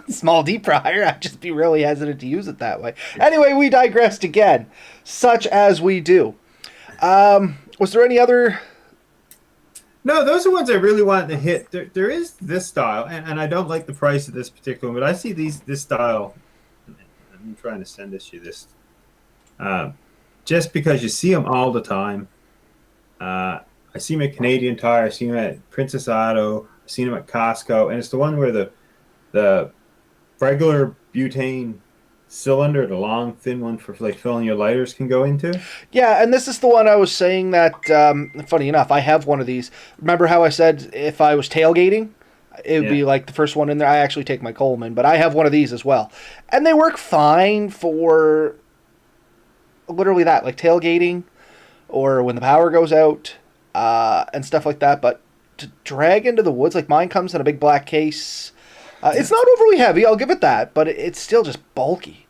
Small deep fryer. I'd just be really hesitant to use it that way. Anyway, we digressed again, such as we do. Was there any other? No, those are ones I really wanted to hit. There is this style, and I don't like the price of this particular one, but I see this style. I'm trying to send this to you. This just because you see them all the time. I see them at Canadian Tire. I see them at Princess Auto. I've seen them at Costco, and it's the one where the regular butane cylinder, the long, thin one for like filling your lighters, can go into. Yeah, and this is the one I was saying that, funny enough, I have one of these. Remember how I said if I was tailgating, it would be like the first one in there. I actually take my Coleman, but I have one of these as well. And they work fine for literally that, like tailgating or when the power goes out and stuff like that. But to drag into the woods, like mine comes in a big black case. It's not overly heavy, I'll give it that, but it's still just bulky.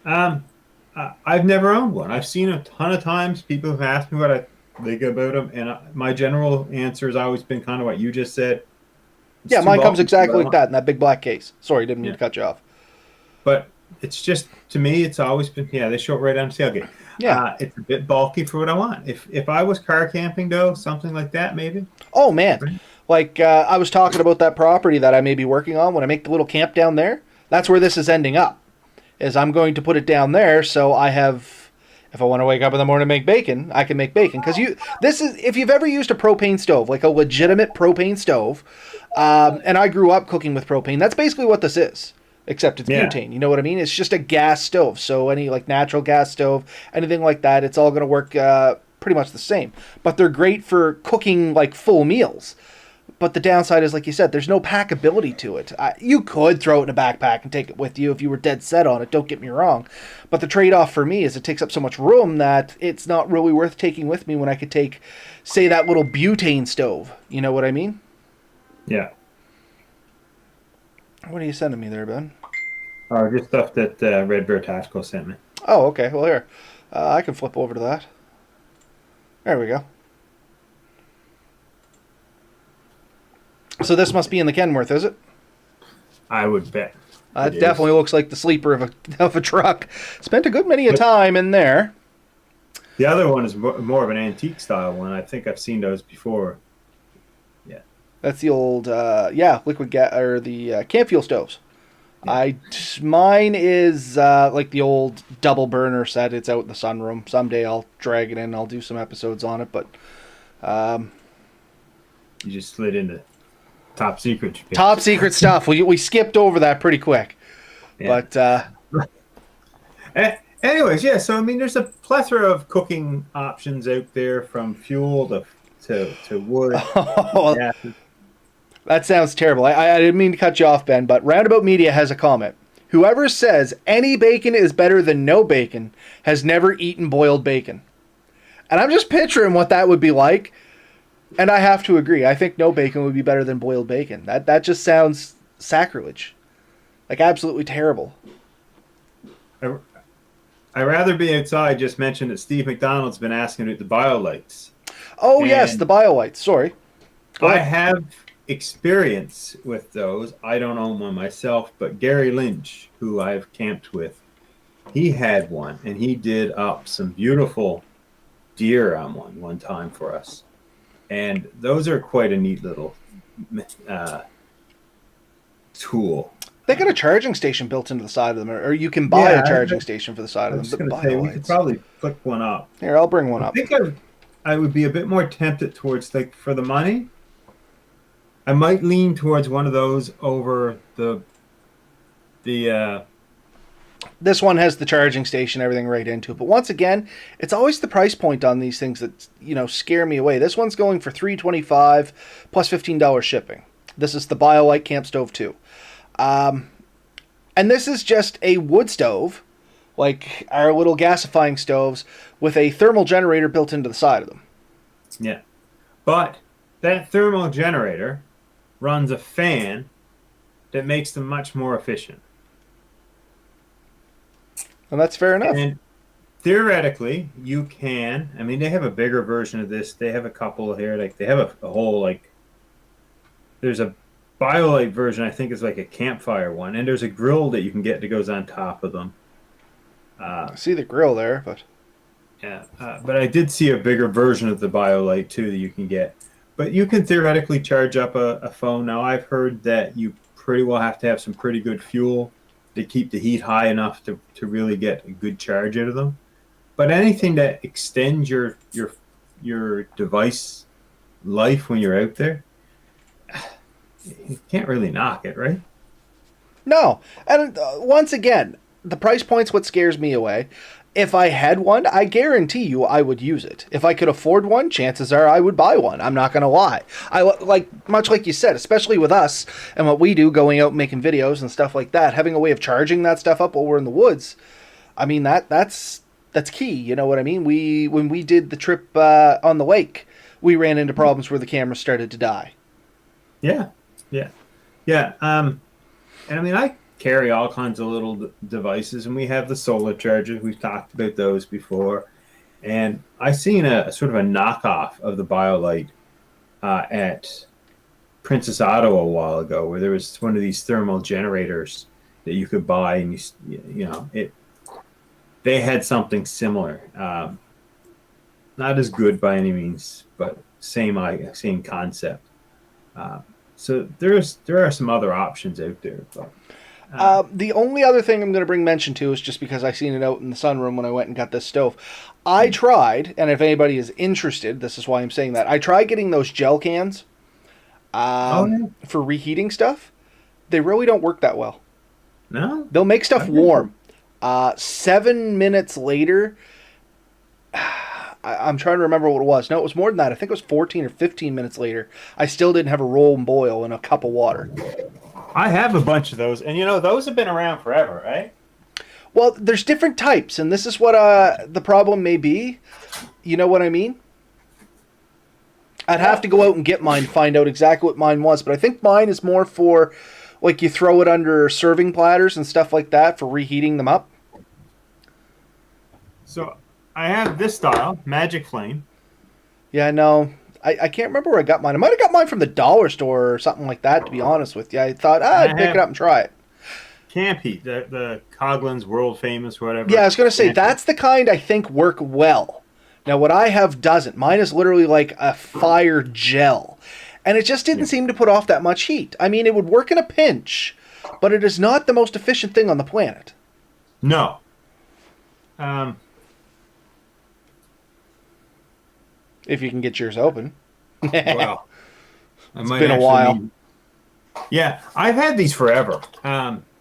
I've never owned one. I've seen a ton of times people have asked me what I think about them, and my general answer has always been kind of what you just said. Yeah, mine comes exactly like that in that big black case. Sorry, didn't mean to cut you off. But it's just, to me, it's always been, they show it right on the tailgate. Yeah. It's a bit bulky for what I want. If I was car camping, though, something like that, maybe. Oh, man. Like, I was talking about that property that I may be working on. When I make the little camp down there, that's where this is ending up. Is I'm going to put it down there so I have, if I want to wake up in the morning and make bacon, I can make bacon. Because if you've ever used a propane stove, like a legitimate propane stove, and I grew up cooking with propane, that's basically what this is. Except it's butane, you know what I mean? It's just a gas stove. So any like natural gas stove, anything like that, it's all going to work pretty much the same. But they're great for cooking like full meals. But the downside is, like you said, there's no packability to it. You could throw it in a backpack and take it with you if you were dead set on it, don't get me wrong. But the trade-off for me is it takes up so much room that it's not really worth taking with me when I could take, say, that little butane stove. You know what I mean? Yeah. What are you sending me there, Ben? Or just stuff that Red Bear Tactical sent me. Oh, okay. Well, here. I can flip over to that. There we go. So this must be in the Kenworth, is it? I would bet. It definitely looks like the sleeper of a truck. Spent a good many a time in there. The other one is more of an antique style one. I think I've seen those before. Yeah. That's the old, liquid gas or the camp fuel stoves. Yeah. Mine is like the old double burner set. It's out in the sunroom. Someday I'll drag it in. I'll do some episodes on it, but You just slid into top secret. top secret stuff. We skipped over that pretty quick. Yeah. But anyways, yeah. So I mean, there's a plethora of cooking options out there, from fuel to wood. gases. that sounds terrible. I didn't mean to cut you off, Ben, but Roundabout Media has a comment. Whoever says any bacon is better than no bacon has never eaten boiled bacon. And I'm just picturing what that would be like. And I have to agree. I think no bacon would be better than boiled bacon. That just sounds sacrilege. Like absolutely terrible. I'd rather be outside. Just mentioned that Steve McDonald's been asking about the BioLights. Oh, yes, the BioLights. Sorry. I have experience with those. I don't own one myself, but Gary Lynch, who I've camped with, he had one, and he did up some beautiful deer on one time for us. And those are quite a neat little tool. They got a charging station built into the side of them, or you can buy a charging station for the side of them. I was going to say, we could probably flick one up. Here, I'll bring one up. I think I would be a bit more tempted towards, like, for the money, I might lean towards one of those over the This one has the charging station, everything right into it. But once again, it's always the price point on these things that, scare me away. This one's going for $325 plus $15 shipping. This is the BioLite Camp Stove 2. And this is just a wood stove, like our little gasifying stoves, with a thermal generator built into the side of them. Yeah. But that thermal generator runs a fan that makes them much more efficient. And that's fair enough. And theoretically, you can. I mean, they have a bigger version of this. They have a couple here. Like, they have a whole, like, there's a BioLite version, I think, is like a campfire one. And there's a grill that you can get that goes on top of them. I see the grill there, but... Yeah, but I did see a bigger version of the BioLite, too, that you can get. But you can theoretically charge up a phone. Now, I've heard that you pretty well have to have some pretty good fuel to keep the heat high enough to really get a good charge out of them. But anything that extends your device life when you're out there, you can't really knock it, right? No. And once again, the price point's what scares me away. If I had one, I guarantee you I would use it. If I could afford one, chances are I would buy one. I'm not going to lie. Much like you said, especially with us and what we do, going out and making videos and stuff like that, having a way of charging that stuff up while we're in the woods. I mean, that's key. You know what I mean? When we did the trip on the lake, we ran into problems where the camera started to die. Yeah. And I mean, I carry all kinds of little devices, and we have the solar chargers. We've talked about those before. And I seen a sort of a knockoff of the BioLite at Princess Auto a while ago, where there was one of these thermal generators that you could buy, and they had something similar. Not as good by any means, but same concept. So there are some other options out there. But, the only other thing I'm going to bring mention to is just because I seen it out in the sunroom when I went and got this stove. I tried, and if anybody is interested, this is why I'm saying that. I tried getting those gel cans for reheating stuff. They really don't work that well. No? They'll make stuff warm. 7 minutes later, I'm trying to remember what it was. No, it was more than that. I think it was 14 or 15 minutes later. I still didn't have a roll and boil in a cup of water. I have a bunch of those, and those have been around forever, right? Well, there's different types, and this is what the problem may be. You know what I mean? I'd have to go out and get mine to find out exactly what mine was, but I think mine is more for Like you throw it under serving platters and stuff like that for reheating them up. So I have this style, Magic Flame. Yeah, no. I can't remember where I got mine. I might have got mine from the dollar store or something like that, to be honest with you. I thought, And I'd I pick it have up and try it. Camp Heat, the Coglin's world famous, whatever. Yeah, I was going to say, Camp that's the kind I think work well. Now, what I have doesn't. Mine is literally like a fire gel. And it just didn't seem to put off that much heat. I mean, it would work in a pinch, but it is not the most efficient thing on the planet. No. If you can get yours open. Well, It's been a while. Yeah, I've had these forever.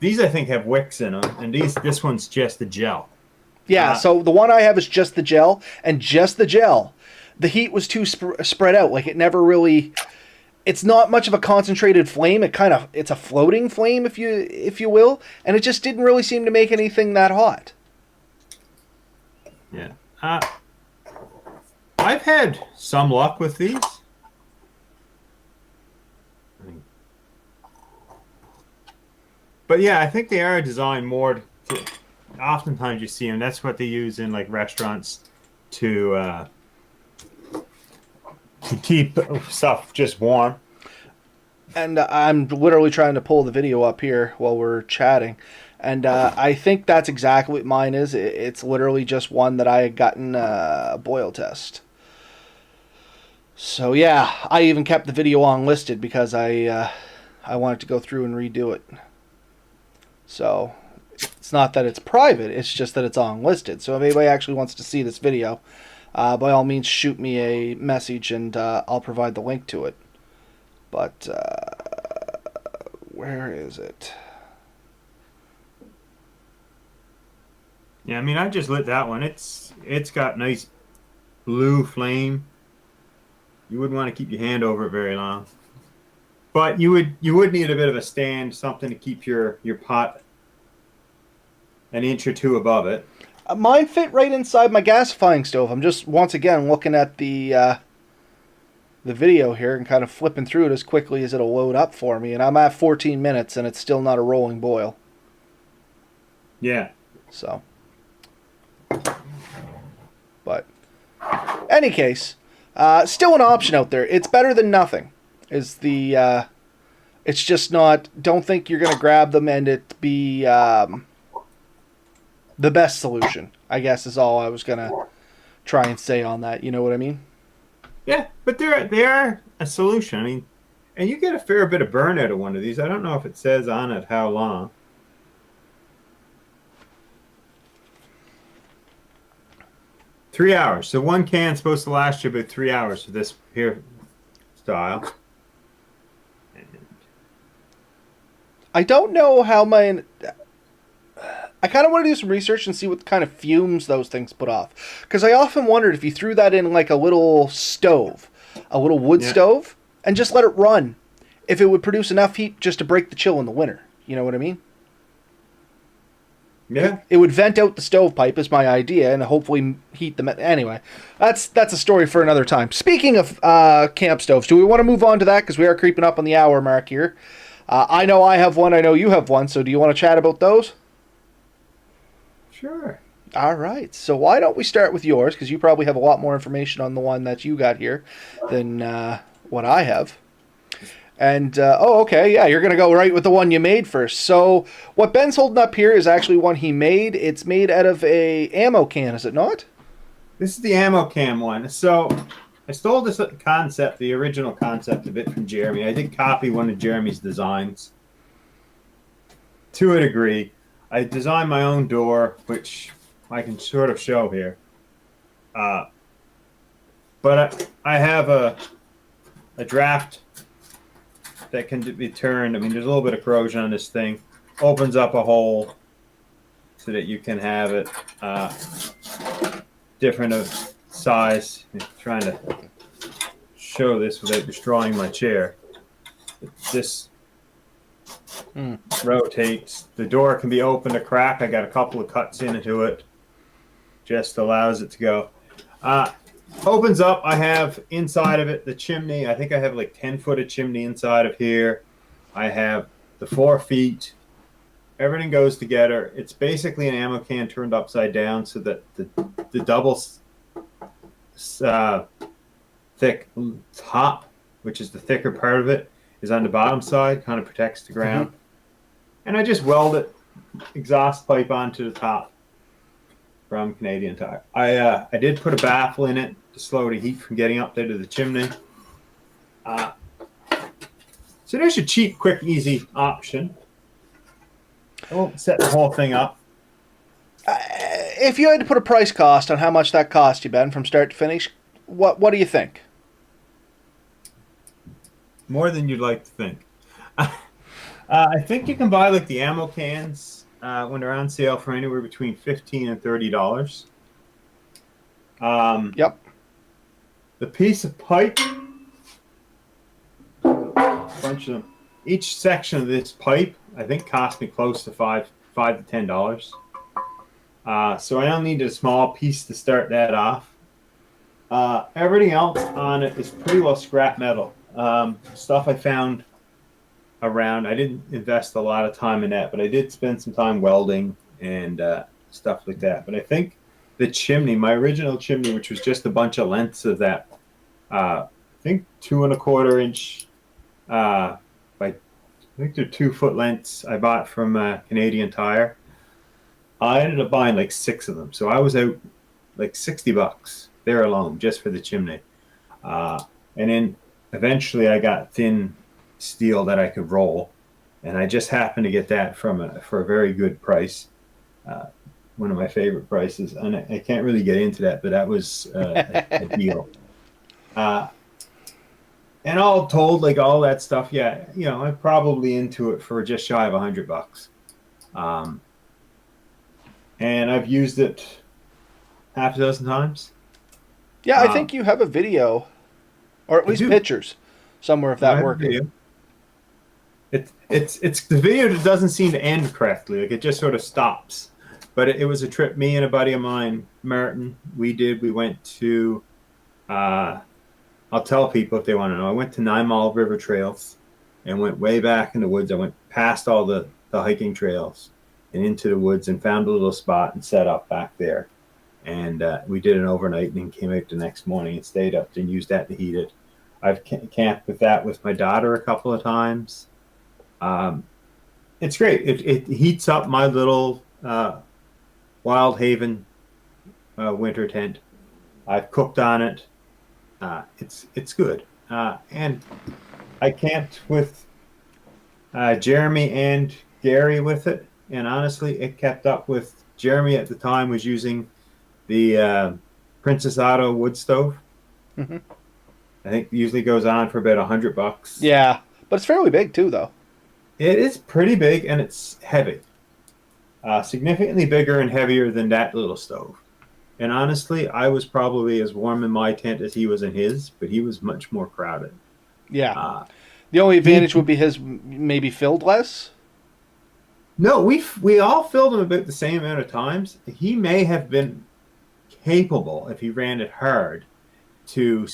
These I think have wicks in them, and this one's just the gel. Yeah, so the one I have is just the gel, and just the gel. The heat was too spread out. Like, it never really... It's not much of a concentrated flame. It's a floating flame, if you will, and it just didn't really seem to make anything that hot. Yeah. I've had some luck with these. But yeah, I think they are designed more to, oftentimes you see them. That's what they use in like restaurants to keep stuff just warm. And I'm literally trying to pull the video up here while we're chatting. And I think that's exactly what mine is. It's literally just one that I had gotten a boil test. So yeah, I even kept the video on listed because I wanted to go through and redo it. So it's not that it's private, it's just that it's on listed. So if anybody actually wants to see this video, by all means shoot me a message and I'll provide the link to it. But where is it? Yeah, I mean, I just lit that one. It's got nice blue flame. You wouldn't want to keep your hand over it very long. But you would need a bit of a stand, something to keep your pot an inch or two above it. Mine fit right inside my gasifying stove. I'm just once again looking at the video here and kind of flipping through it as quickly as it'll load up for me, and I'm at 14 minutes and it's still not a rolling boil. Yeah. So, but any case, still an option out there. It's better than nothing. Is the it's just not. Don't think you're gonna grab them and it be the best solution, I guess, is all I was gonna try and say on that. You know what I mean? Yeah, but they are a solution. I mean, and you get a fair bit of burn out of one of these. I don't know if it says on it how long. Three hours. So one can's supposed to last you about 3 hours for this here style. I don't know how mine. I kind of want to do some research and see what kind of fumes those things put off. Because I often wondered if you threw that in like a little stove, a little wood stove, and just let it run, if it would produce enough heat just to break the chill in the winter. You know what I mean? Yeah. It would vent out the stovepipe is my idea, and hopefully heat them. Anyway, that's a story for another time. Speaking of camp stoves, do we want to move on to that? Because we are creeping up on the hour mark here. I know I have one. I know you have one. So do you want to chat about those? Sure. All right. So why don't we start with yours? Because you probably have a lot more information on the one that you got here than what I have. And, okay, yeah, you're going to go right with the one you made first. So what Ben's holding up here is actually one he made. It's made out of a ammo can, is it not? This is the ammo cam one. So I stole this concept, the original concept of it from Jeremy. I did copy one of Jeremy's designs to a degree. I designed my own door, which I can sort of show here. But I have a draft that can be turned. I mean, there's a little bit of corrosion on this thing. Opens up a hole so that you can have it different of size. I'm trying to show this without destroying my chair. This rotates. The door can be opened a crack. I got a couple of cuts into it. Just allows it to go. Opens up. I have inside of it the chimney. I think I have like 10 foot of chimney inside of here. I have the 4 feet, everything goes together. It's basically an ammo can turned upside down so that the double thick top, which is the thicker part of it, is on the bottom side, kind of protects the ground. Mm-hmm. And I just welded exhaust pipe onto the top from Canadian Tire. I did put a baffle in it to slow the heat from getting up there to the chimney. So there's a cheap, quick, easy option. I won't set the whole thing up. If you had to put a price cost on how much that cost you, Ben, from start to finish, what do you think? More than you'd like to think. I think you can buy like the ammo cans when they're on sale for anywhere between $15 and $30. Yep. The piece of pipe, bunch of them. Each section of this pipe, I think, cost me close to $5 to $10. So I only needed a small piece to start that off. Everything else on it is pretty well scrap metal. Stuff I found around. I didn't invest a lot of time in that, but I did spend some time welding and stuff like that. But I think the chimney, my original chimney, which was just a bunch of lengths of that, I think 2¼ inch by, I think they're 2 foot lengths I bought from Canadian Tire. I ended up buying like 6 of them. So I was out like $60 there alone just for the chimney. And then eventually I got thin steel that I could roll, and I just happened to get that for a very good price, one of my favorite prices, and I can't really get into that, but that was a deal. And all told, like all that stuff, yeah, I'm probably into it for just shy of $100. And I've used it half a dozen times. Yeah, I think you have a video, or at least pictures, somewhere of that working. It's the video that doesn't seem to end correctly. Like it just sort of stops. But it was a trip me and a buddy of mine, Martin, we went to, I'll tell people if they want to know. I went to 9 Mile River Trails and went way back in the woods. I went past all the hiking trails and into the woods and found a little spot and set up back there. And we did an overnight and then came out the next morning and stayed up and used that to heat it. I've camped with that with my daughter a couple of times. It's great. It heats up my little Wild Haven winter tent. I've cooked on it. It's good. And I camped with Jeremy and Gary with it. And honestly, it kept up with Jeremy at the time was using the Princess Auto wood stove. Mm-hmm. I think it usually goes on for about $100. Yeah, but it's fairly big too, though. It is pretty big and it's heavy. Significantly bigger and heavier than that little stove. And honestly, I was probably as warm in my tent as he was in his, but he was much more crowded. Yeah. The only advantage would be his maybe filled less. No, we all filled him about the same amount of times. He may have been capable, if he ran it hard, to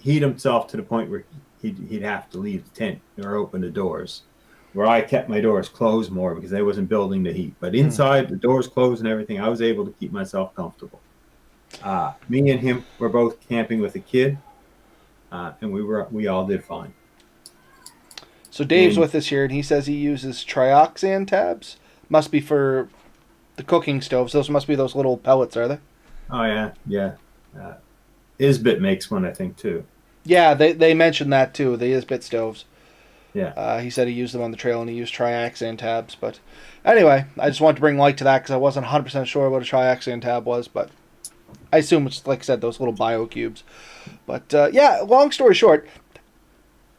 heat himself to the point where he'd have to leave the tent or open the doors, where I kept my doors closed more because I wasn't building the heat. But inside, the doors closed and everything, I was able to keep myself comfortable. Me and him were both camping with a kid, and we all did fine. So Dave's with us here, and he says he uses trioxane tabs. Must be for the cooking stoves. Those must be those little pellets, are they? Oh, yeah. Isbit makes one, I think, too. Yeah, they mentioned that, too, the Isbit stoves. Yeah. He said he used them on the trail, and he used trioxane tabs. But anyway, I just wanted to bring light to that because I wasn't 100% sure what a trioxane tab was, but I assume it's, like I said, those little biocubes. But, yeah, long story short,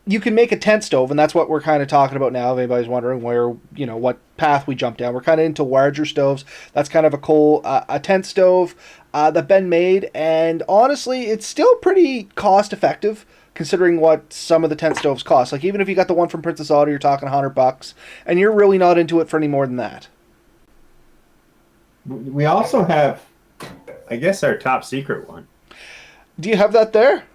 you can make a tent stove, and that's what we're kind of talking about now. If anybody's wondering where, what path we jump down, we're kind of into larger stoves. That's kind of a tent stove that Ben made, and honestly, it's still pretty cost effective considering what some of the tent stoves cost. Like even if you got the one from Princess Auto, you're talking $100, and you're really not into it for any more than that. We also have, I guess, our top secret one. Do you have that there?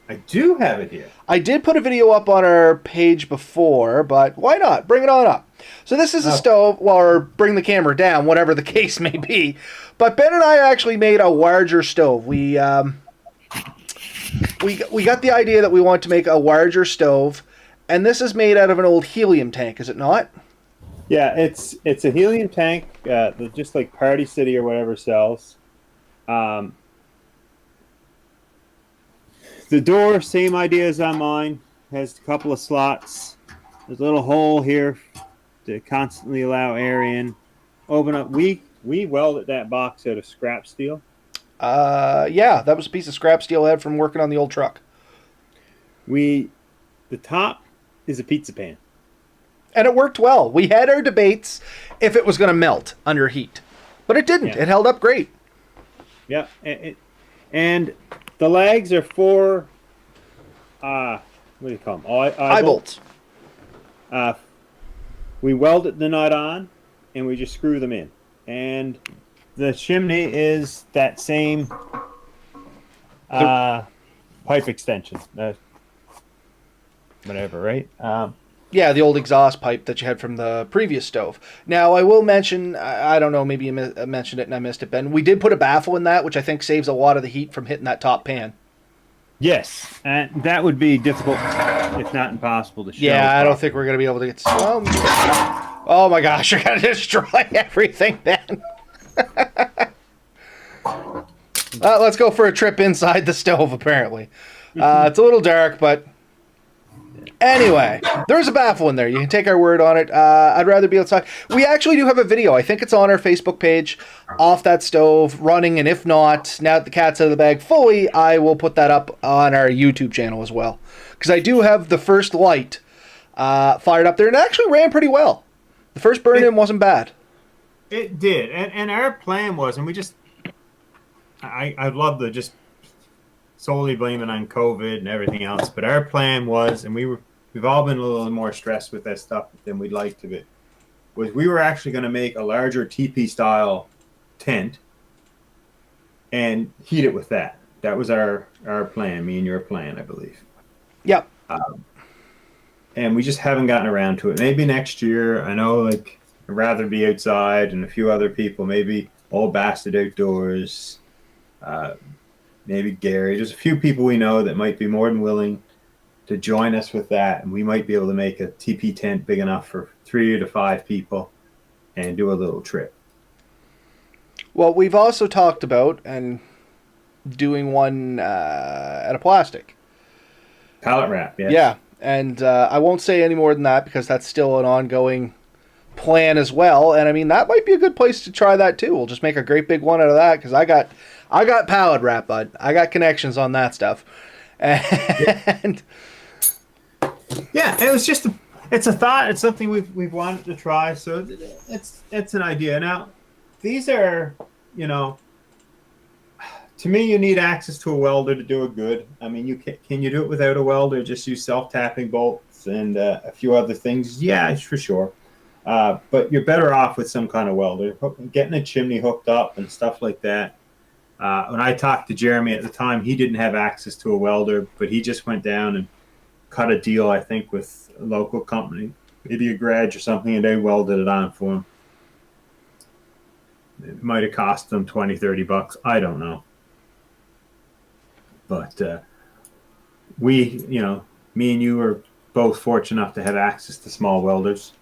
I do have it here. I did put a video up on our page before, but why not? Bring it on up. So this is a stove, or bring the camera down, whatever the case may be. But Ben and I actually made a larger stove. We got the idea that we want to make a larger stove, and this is made out of an old helium tank, is it not? Yeah, it's a helium tank, just like Party City or whatever sells. The door, same idea as on mine, has a couple of slots. There's a little hole here to constantly allow air in. Open up. We welded that box out of scrap steel. Yeah, that was a piece of scrap steel I had from working on the old truck. The top is a pizza pan. And it worked well. We had our debates if it was going to melt under heat. But it didn't. Yeah. It held up great. Yeah. And the legs are four, what do you call them? Eye bolts. We welded the nut on, and we just screw them in. And the chimney is that same pipe extension. Whatever, right? Yeah, the old exhaust pipe that you had from the previous stove. Now, I will mention, I don't know, maybe you mentioned it and I missed it, Ben. We did put a baffle in that, which I think saves a lot of the heat from hitting that top pan. Yes, and that would be difficult, if not impossible, to show. Yeah, I don't think we're going to be able to get... Oh my gosh, you're going to destroy everything, Ben. Let's go for a trip inside the stove, apparently. It's a little dark, but... Anyway, there's a baffle in there. You can take our word on it. I'd rather be outside. We actually do have a video. I think it's on our Facebook page off that stove running. And if not, now that the cat's out of the bag fully, I will put that up on our YouTube channel as well. Because I do have the first light fired up there. And it actually ran pretty well. The first burn-in wasn't bad. It did. And our plan was, and we just... I'd love to just solely blame it on COVID and everything else, but our plan was, and we've all been a little more stressed with that stuff than we'd like to be, was we were actually going to make a larger teepee style tent and heat it with that. That was our plan, me and your plan, I believe. Yep. And we just haven't gotten around to it. Maybe next year. I know, like, I'd rather be outside, and a few other people, maybe Old Bastard Outdoors, maybe Gary. There's a few people we know that might be more than willing to join us with that, and we might be able to make a TP tent big enough for 3 to 5 people and do a little trip. Well, we've also talked about and doing one out of plastic. Pallet wrap, yes. Yeah, and I won't say any more than that because that's still an ongoing plan as well. And I mean, that might be a good place to try that too. We'll just make a great big one out of that because I got pallet wrap, bud. I got connections on that stuff. And yeah, it was just it's a thought. It's something we've wanted to try. So it's an idea. Now, these are, to me, you need access to a welder to do it good. I mean, can you do it without a welder? Just use self-tapping bolts and a few other things. Yeah, for sure. But you're better off with some kind of welder. Getting a chimney hooked up and stuff like that. When I talked to Jeremy at the time, he didn't have access to a welder, but he just went down and cut a deal, I think, with a local company, maybe a garage or something, and they welded it on for him. It might have cost them $20-30. I don't know. But me and you are both fortunate enough to have access to small welders.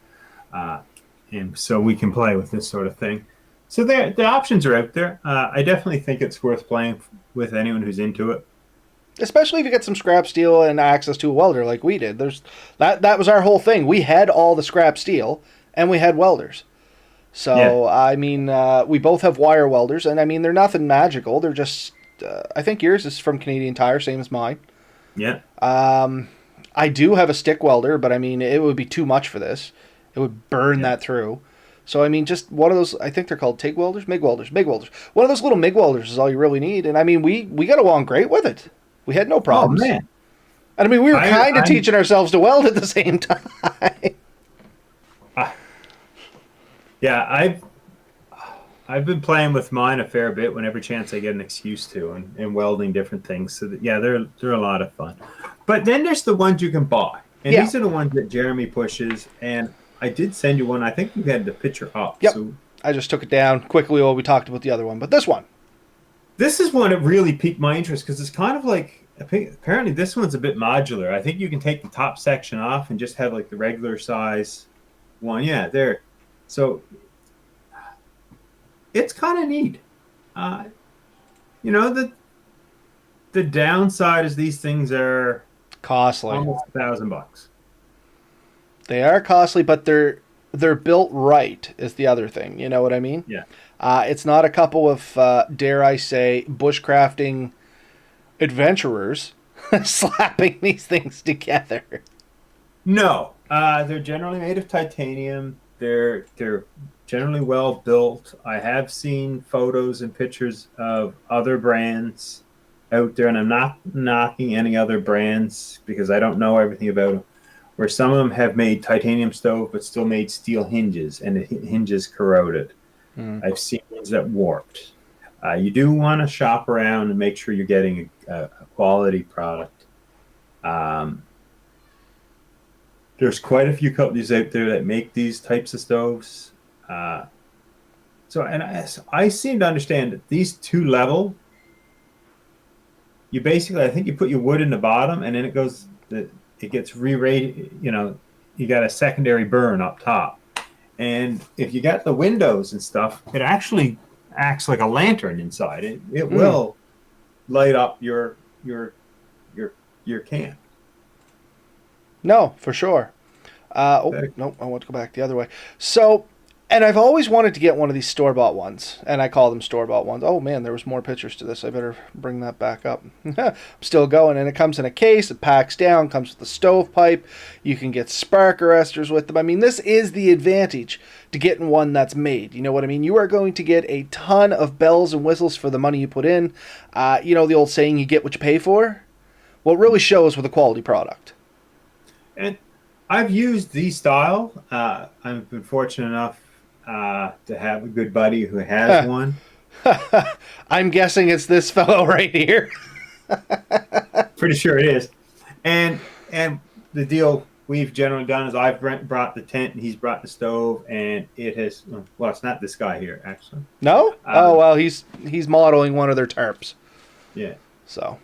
And so we can play with this sort of thing. So the options are out there. I definitely think it's worth playing with anyone who's into it. especially if you get some scrap steel and access to a welder like we did. That was our whole thing. We had all the scrap steel and we had welders. So, yeah. I mean, we both have wire welders, and I mean, they're nothing magical. They're just, I think yours is from Canadian Tire, same as mine. Yeah. I do have a stick welder, but I mean, it would be too much for this. It would burn that through. So, I mean, just one of those, I think they're called TIG welders? MIG welders. One of those little MIG welders is all you really need. And I mean, we got along great with it. We had no problems. Oh, man. And I mean, we were kind of teaching ourselves to weld at the same time. I've been playing with mine a fair bit whenever chance I get an excuse to, and welding different things. So that, yeah, they're a lot of fun. But then there's the ones you can buy, and Yeah. these are the ones that Jeremy pushes. And I did send you one. I think you had the picture up. Yep. So I just took it down quickly while we talked about the other one. But this one. this is one that really piqued my interest because it's kind of like apparently this one's a bit modular. I think you can take the top section off and just have like the regular size one. Yeah, there. So it's kind of neat. Uh, the downside is these things are Costly. almost $1,000. They are costly, but they're built right is the other thing. You know what I mean? Yeah. It's not a couple of, dare I say, bushcrafting adventurers slapping these things together. No, they're generally made of titanium. They're generally well built. I have seen photos and pictures of other brands out there, and I'm not knocking any other brands because I don't know everything about them. Where some of them have made titanium stove but still made steel hinges, and the hinges corroded. I've seen ones that warped. You do want to shop around and make sure you're getting a quality product. There's quite a few companies out there that make these types of stoves. I seem to understand that these two level, you basically, I think you put your wood in the bottom and then it gets re-rated, you got a secondary burn up top. And if you got the windows and stuff, it actually acts like a lantern inside. It will light up your camp. No, for sure. No, I want to go back the other way. So, and I've always wanted to get one of these store-bought ones, and I call them store-bought ones. Oh man, there was more pictures to this. I better bring that back up. I'm still going, and it comes in a case. It packs down, comes with a stovepipe. You can get spark arresters with them. I mean, this is the advantage to getting one that's made. You know what I mean? You are going to get a ton of bells and whistles for the money you put in. You know the old saying, you get what you pay for? Well, it really shows with a quality product. And I've used these style. I've been fortunate enough to have a good buddy who has one. I'm guessing it's this fellow right here. Pretty sure it is. And the deal we've generally done is I've brought the tent and he's brought the stove, and it has. Well, it's not this guy here actually. No? Oh well, he's modeling one of their tarps. Yeah. So.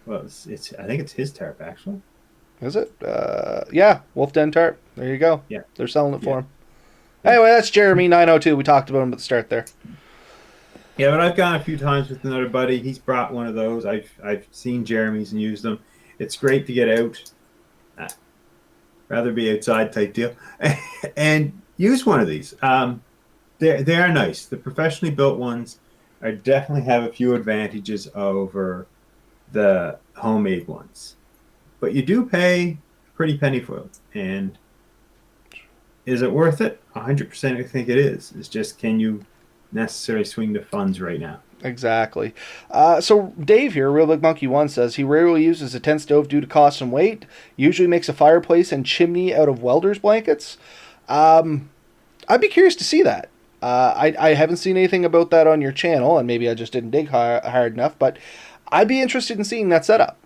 Well, it's I think it's his tarp actually. Is it? Yeah, Wolf Den tarp. There you go. Yeah. They're selling it for him. Anyway, that's Jeremy 902. We talked about him at the start there. Yeah, but I've gone a few times with another buddy. He's brought one of those. I've seen Jeremy's and used them. It's great to get out. Rather be outside type deal. And use one of these. They are nice. The professionally built ones are definitely have a few advantages over the homemade ones. But you do pay a pretty penny for them. And is it worth it? 100% I think it is. It's just, can you necessarily swing the funds right now? Exactly. So Dave here, Real Big Monkey 1, says he rarely uses a tent stove due to cost and weight. Usually makes a fireplace and chimney out of welder's blankets. I'd be curious to see that. I haven't seen anything about that on your channel, and maybe I just didn't dig hard enough, but I'd be interested in seeing that setup.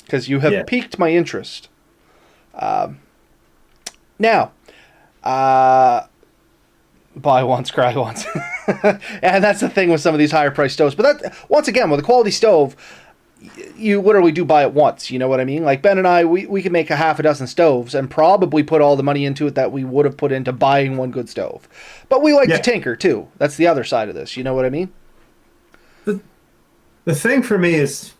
Because you have piqued my interest. Now, buy once, cry once. And that's the thing with some of these higher priced stoves. But that, once again, with a quality stove, you literally do buy it once. You know what I mean? Like Ben and I, we can make a half a dozen stoves and probably put all the money into it that we would have put into buying one good stove. But we like to tinker too. That's the other side of this. You know what I mean? The thing for me is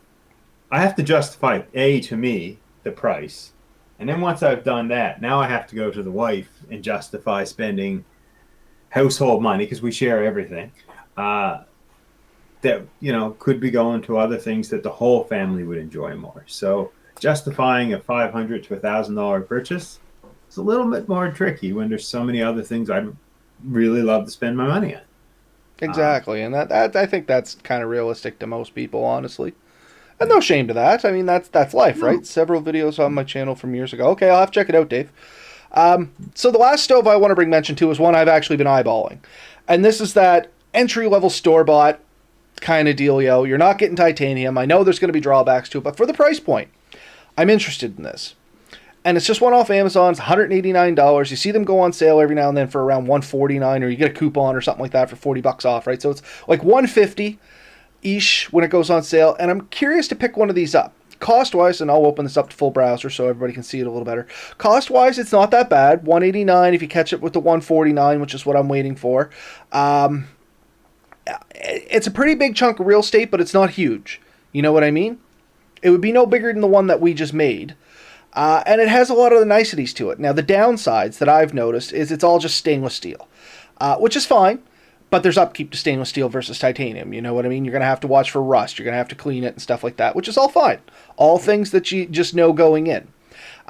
I have to justify, to me, the price. And then once I've done that, now I have to go to the wife and justify spending household money, because we share everything, that, could be going to other things that the whole family would enjoy more. So justifying a $500 to $1,000 purchase is a little bit more tricky when there's so many other things I'd really love to spend my money on. Exactly. And that I think that's kind of realistic to most people, honestly. And no shame to that. I mean, that's life, right? Several videos on my channel from years ago. Okay, I'll have to check it out, Dave. So the last stove I want to bring mention to is one I've actually been eyeballing. And this is that entry-level store-bought kind of dealio. You're not getting titanium. I know there's going to be drawbacks to it, but for the price point, I'm interested in this. And it's just one off Amazon. It's $189. You see them go on sale every now and then for around $149, or you get a coupon or something like that for $40 off, right? So it's like $150-ish when it goes on sale. And I'm curious to pick one of these up. Cost-wise, and I'll open this up to full browser so everybody can see it a little better. Cost-wise, it's not that bad. $189 if you catch it with the $149, which is what I'm waiting for. It's a pretty big chunk of real estate, but it's not huge. You know what I mean? It would be no bigger than the one that we just made. And it has a lot of the niceties to it. Now, the downsides that I've noticed is it's all just stainless steel, which is fine, but there's upkeep to stainless steel versus titanium. You know what I mean? You're going to have to watch for rust. You're going to have to clean it and stuff like that, which is all fine. All things that you just know going in.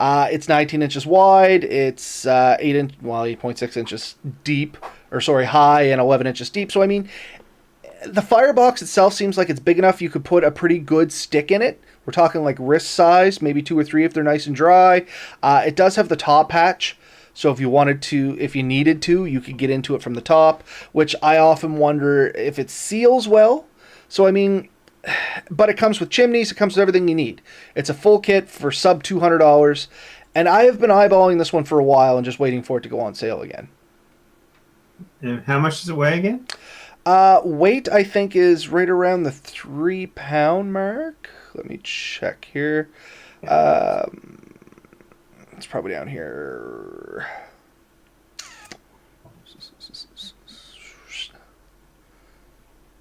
It's 19 inches wide. It's 8.6 inches deep, high, and 11 inches deep. So, I mean, the firebox itself seems like it's big enough you could put a pretty good stick in it. We're talking like wrist size, maybe 2 or 3 if they're nice and dry. It does have the top hatch, so if you needed to, you could get into it from the top, which I often wonder if it seals well. So I mean, but it comes with chimneys, it comes with everything you need. It's a full kit for sub $200, and I have been eyeballing this one for a while and just waiting for it to go on sale again. And how much does it weigh again? Weight, I think, is right around the 3 pound mark. Let me check here. It's probably down here.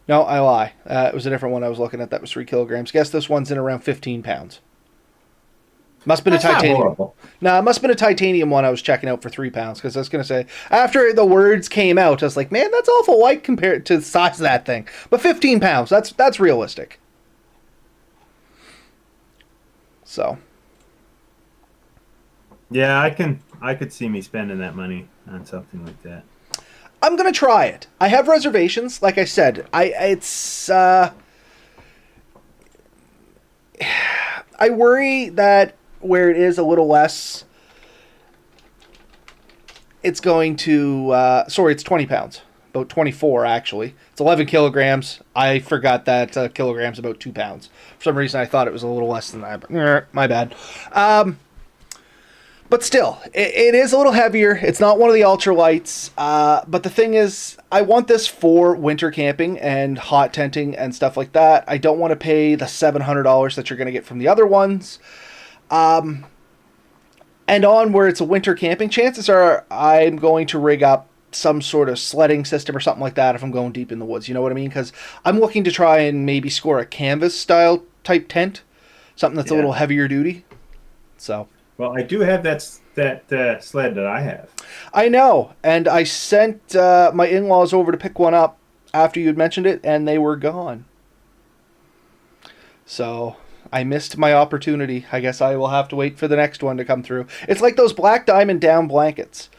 No, I lie. It was a different one I was looking at. That was 3 kilograms. Guess this one's in around 15 pounds. Must have been That's a titanium. not horrible. No, it must have been a titanium one I was checking out for 3 pounds, because I was going to say, after the words came out, I was like, man, that's awful light compared to the size of that thing. But 15 pounds, that's realistic. So. Yeah, I could see me spending that money on something like that. I'm going to try it. I have reservations. Like I said, I worry that where it is a little less, it's going to, it's 20 pounds. About 24, actually. It's 11 kilograms. I forgot that kilograms about 2 pounds. For some reason, I thought it was a little less than that. But, my bad. But still, it is a little heavier. It's not one of the ultralights. But the thing is, I want this for winter camping and hot tenting and stuff like that. I don't want to pay the $700 that you're going to get from the other ones. And on where it's a winter camping, chances are I'm going to rig up some sort of sledding system or something like that if I'm going deep in the woods. You know what I mean? Because I'm looking to try and maybe score a canvas style type tent. Something that's a little heavier duty. So... Well, I do have that sled that I have. I know, and I sent my in-laws over to pick one up after you had mentioned it, and they were gone. So I missed my opportunity. I guess I will have to wait for the next one to come through. It's like those Black Diamond down blankets.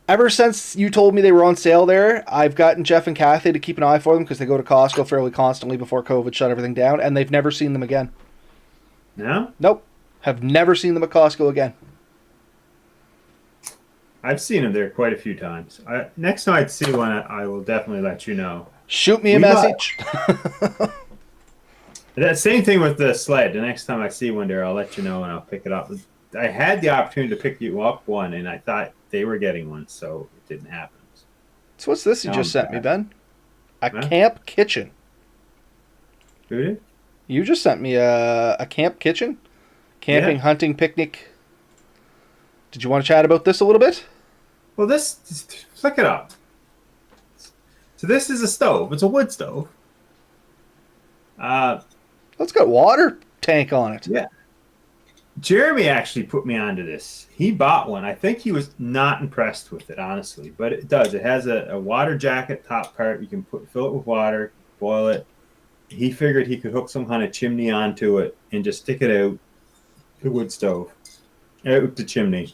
Ever since you told me they were on sale there, I've gotten Jeff and Kathy to keep an eye for them because they go to Costco fairly constantly before COVID shut everything down, and they've never seen them again. No? Nope. Have never seen them at Costco again. I've seen them there quite a few times. Next time I see one, I will definitely let you know. Shoot me a message. That same thing with the sled. The next time I see one there, I'll let you know and I'll pick it up. I had the opportunity to pick you up one, and I thought they were getting one, so it didn't happen. So what's this you just sent me, Ben? A camp kitchen. Who did? You just sent me a camp kitchen? Camping, hunting, picnic. Did you want to chat about this a little bit? Well, look it up. So this is a stove. It's a wood stove. It's got a water tank on it. Yeah. Jeremy actually put me onto this. He bought one. I think he was not impressed with it, honestly, but it does. It has a water jacket top part. You can fill it with water, boil it. He figured he could hook some kind of chimney onto it and just stick it out the wood stove, out the chimney,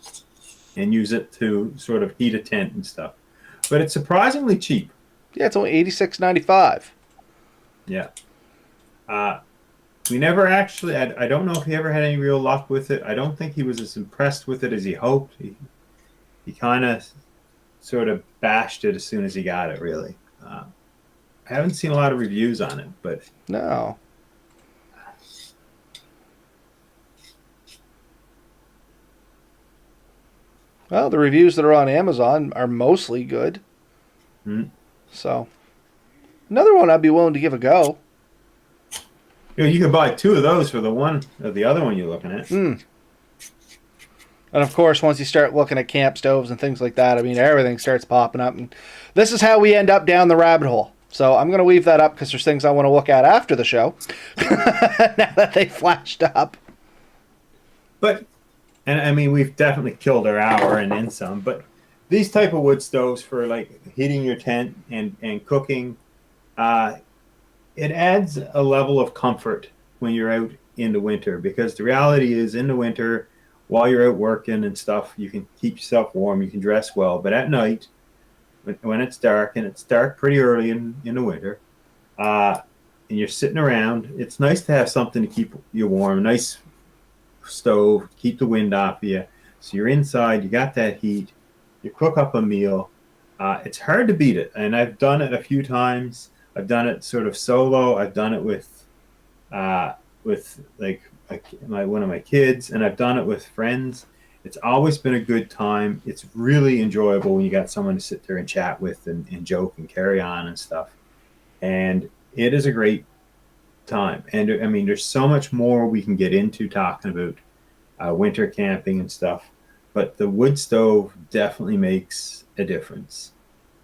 and use it to sort of heat a tent and stuff. But it's surprisingly cheap. Yeah, it's only $86.95. Yeah. We never actually, I don't know if he ever had any real luck with it. I don't think he was as impressed with it as he hoped. he kind of sort of bashed it as soon as he got it. Really, I haven't seen a lot of reviews on it, but No. Well, the reviews that are on Amazon are mostly good. mm, So, another one I'd be willing to give a go. you can buy two of those for the one or the other one you're looking at. Mm. And of course, once you start looking at camp stoves and things like that, I mean, everything starts popping up. And this is how we end up down the rabbit hole. So I'm going to leave that up because there's things I want to look at after the show. Now that they flashed up. But, and I mean, we've definitely killed our hour and then some. But these type of wood stoves for like heating your tent and cooking, it adds a level of comfort when you're out in the winter, because the reality is in the winter, while you're out working and stuff, you can keep yourself warm, you can dress well. But at night, when it's dark, and it's dark pretty early in the winter, and you're sitting around, it's nice to have something to keep you warm. A nice stove, keep the wind off you. So you're inside, you got that heat, you cook up a meal. It's hard to beat it. And I've done it a few times. I've done it sort of solo. I've done it with like one of my kids, and I've done it with friends. It's always been a good time. It's really enjoyable when you got someone to sit there and chat with and joke and carry on and stuff. And it is a great time. And I mean, there's so much more we can get into talking about winter camping and stuff. But the wood stove definitely makes a difference.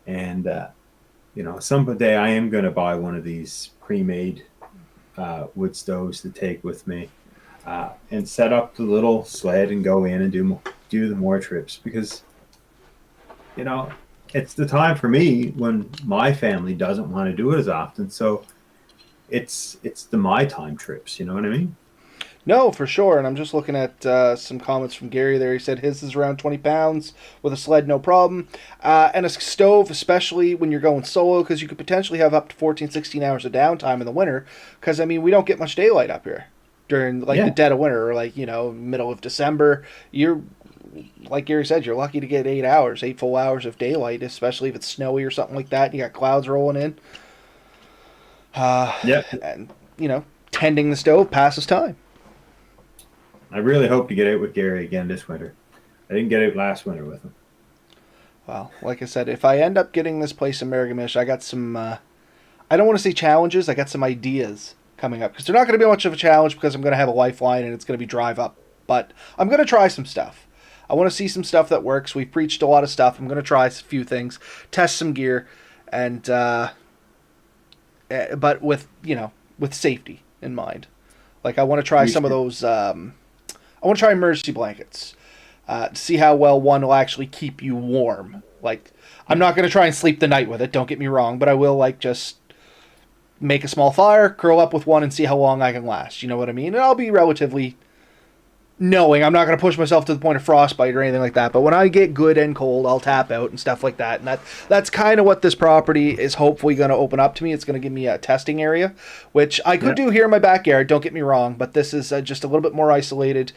And, someday I am going to buy one of these pre-made wood stoves to take with me. And set up the little sled and go in and do the more trips, because it's the time for me when my family doesn't want to do it as often. So it's the my time trips. You know what I mean? No, for sure. And I'm just looking at some comments from Gary there. He said his is around 20 pounds with a sled, no problem. And a stove, especially when you're going solo, because you could potentially have up to 14, 16 hours of downtime in the winter. Because, I mean, we don't get much daylight up here during the dead of winter, or middle of December. You're, like Gary said, you're lucky to get 8 full hours of daylight, especially if it's snowy or something like that. And you got clouds rolling in. Yep. And, tending the stove passes time. I really hope to get out with Gary again this winter. I didn't get out last winter with him. Well, like I said, if I end up getting this place in Mirgamish, I got some, I don't want to say challenges, I got some ideas coming up. Because they're not going to be much of a challenge because I'm going to have a lifeline and it's going to be drive up. But I'm going to try some stuff. I want to see some stuff that works. We've preached a lot of stuff. I'm going to try a few things, test some gear, and, but with safety in mind. Like, I want to try some of those, I want to try emergency blankets. To see how well one will actually keep you warm. Like, I'm not going to try and sleep the night with it, don't get me wrong, but I will, just make a small fire, curl up with one, and see how long I can last. You know what I mean? And I'll be relatively knowing I'm not going to push myself to the point of frostbite or anything like that. But when I get good and cold, I'll tap out and stuff like that. And that's kind of what this property is hopefully going to open up to me. It's going to give me a testing area, which I could do here in my backyard. Don't get me wrong, but this is just a little bit more isolated.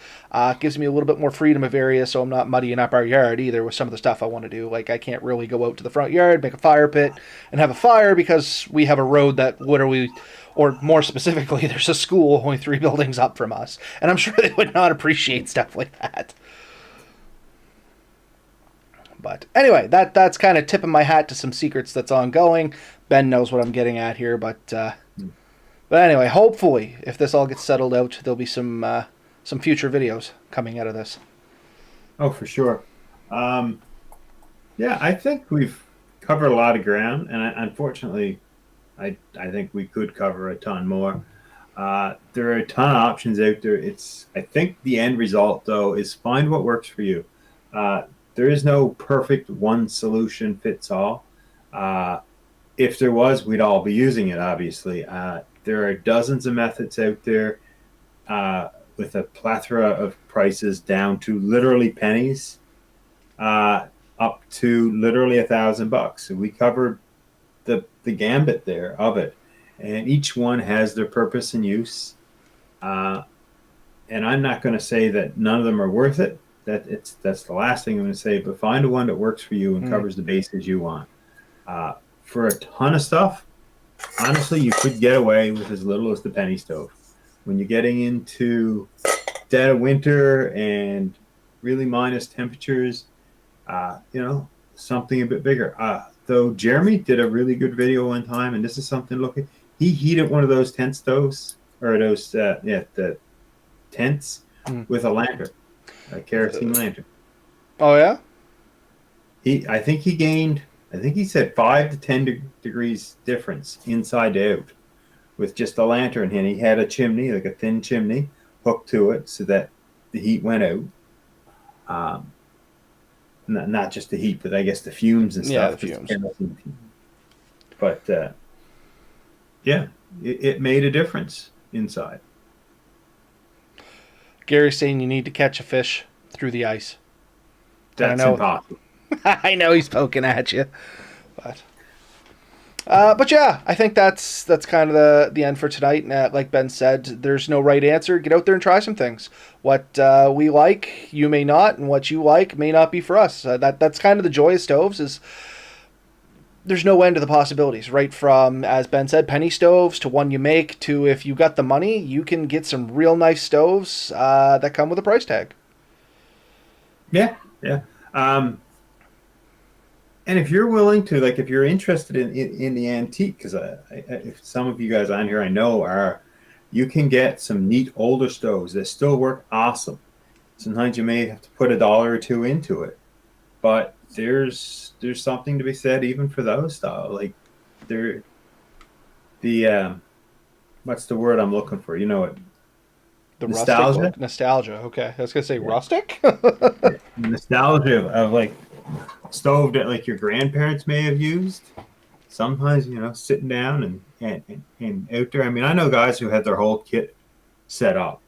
Gives me a little bit more freedom of area, so I'm not muddying up our yard either with some of the stuff I want to do. Like, I can't really go out to the front yard, make a fire pit, and have a fire because we have a road that literally, or more specifically, there's a school only 3 buildings up from us. And I'm sure they would not appreciate stuff like that. But anyway, that's kind of tipping my hat to some secrets that's ongoing. Ben knows what I'm getting at here, but anyway, hopefully, if this all gets settled out, there'll be some future videos coming out of this. Oh, for sure. Yeah, I think we've covered a lot of ground, and unfortunately, I think we could cover a ton more. There are a ton of options out there. I think the end result, though, is find what works for you. There is no perfect one solution fits all. If there was, we'd all be using it, obviously. There are dozens of methods out there with a plethora of prices down to literally pennies, up to literally $1,000. So we covered the gambit there of it, and each one has their purpose and use. And I'm not going to say that none of them are worth it. that's the last thing I'm going to say. But find one that works for you and covers the bases you want. For a ton of stuff, honestly, you could get away with as little as the penny stove. When you're getting into dead of winter and really minus temperatures, something a bit bigger. Though Jeremy did a really good video one time, and this is something looking. He heated one of those tent stoves or those the tents with a lantern, a kerosene lantern. Oh yeah. I think he said 5 to 10 degrees difference inside to out with just a lantern, and he had a chimney, like a thin chimney, hooked to it so that the heat went out. Not just the heat, but I guess the fumes and stuff. Yeah, the fumes. But it made a difference inside. Gary's saying you need to catch a fish through the ice. That's impossible. I know he's poking at you, but yeah, I think that's kind of the end for tonight. Like Ben said, there's no right answer. Get out there and try some things. What we like, you may not, and what you like may not be for us. That's kind of the joy of stoves is there's no end to the possibilities. Right from, as Ben said, penny stoves to one you make to if you got the money, you can get some real nice stoves that come with a price tag. Yeah. And if you're willing to, like, if you're interested in the antique, because if some of you guys on here I know are, you can get some neat older stoves that still work awesome. Sometimes you may have to put $1 or $2 into it, but there's something to be said even for those style. Like what's the word I'm looking for? You know it. The Nostalgia. Rustic nostalgia. Okay, I was gonna say rustic. Nostalgia of like stove that like your grandparents may have used. Sometimes sitting down and out there. I mean, I know guys who had their whole kit set up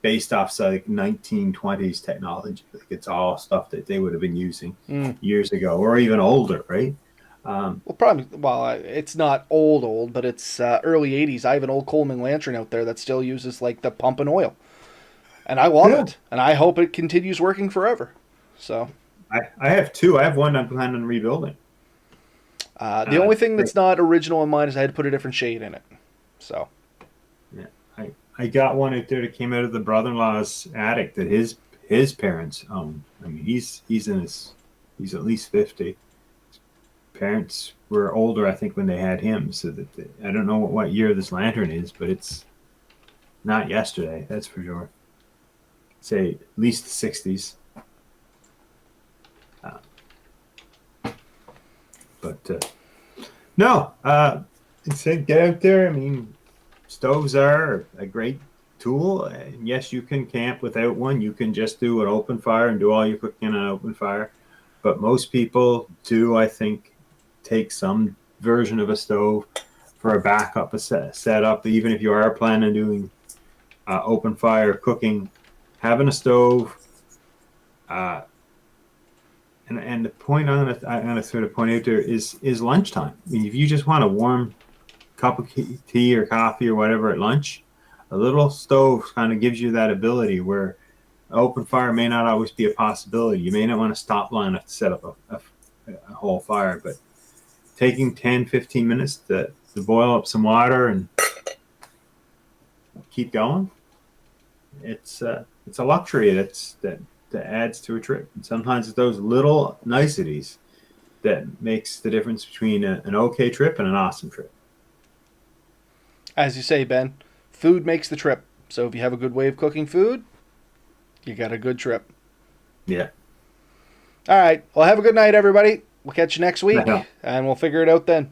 based off like 1920s technology. Like it's all stuff that they would have been using years ago or even older, right? It's not old, but it's early 80s. I have an old Coleman lantern out there that still uses like the pump and oil. And I love it. And I hope it continues working forever. So I have 2. I have one I'm planning on rebuilding. The only thing that's not original in mine is I had to put a different shade in it. So yeah, I got one out there that came out of the brother-in-law's attic that his parents owned. I mean, he's at least 50. Parents were older, I think, when they had him. So that I don't know what year this lantern is, but it's not yesterday. That's for sure. Say at least the 60s. No. I'd say get out there. I mean, stoves are a great tool. And yes, you can camp without one. You can just do an open fire and do all your cooking on an open fire. But most people do, I think, take some version of a stove for a backup, a setup. Even if you are planning on doing open fire cooking, having a stove. And the point I'm gonna sort of point out there is lunchtime. I mean, if you just want a warm cup of tea or coffee or whatever at lunch, a little stove kind of gives you that ability where open fire may not always be a possibility. You may not want to stop long enough to set up a whole fire, but taking 10, 15 minutes to boil up some water and keep going, it's a luxury that adds to a trip. And sometimes it's those little niceties that makes the difference between an okay trip and an awesome trip. As you say, Ben, food makes the trip. So if you have a good way of cooking food, you got a good trip. Yeah. All right. Well, have a good night, everybody. We'll catch you next week, and we'll figure it out then.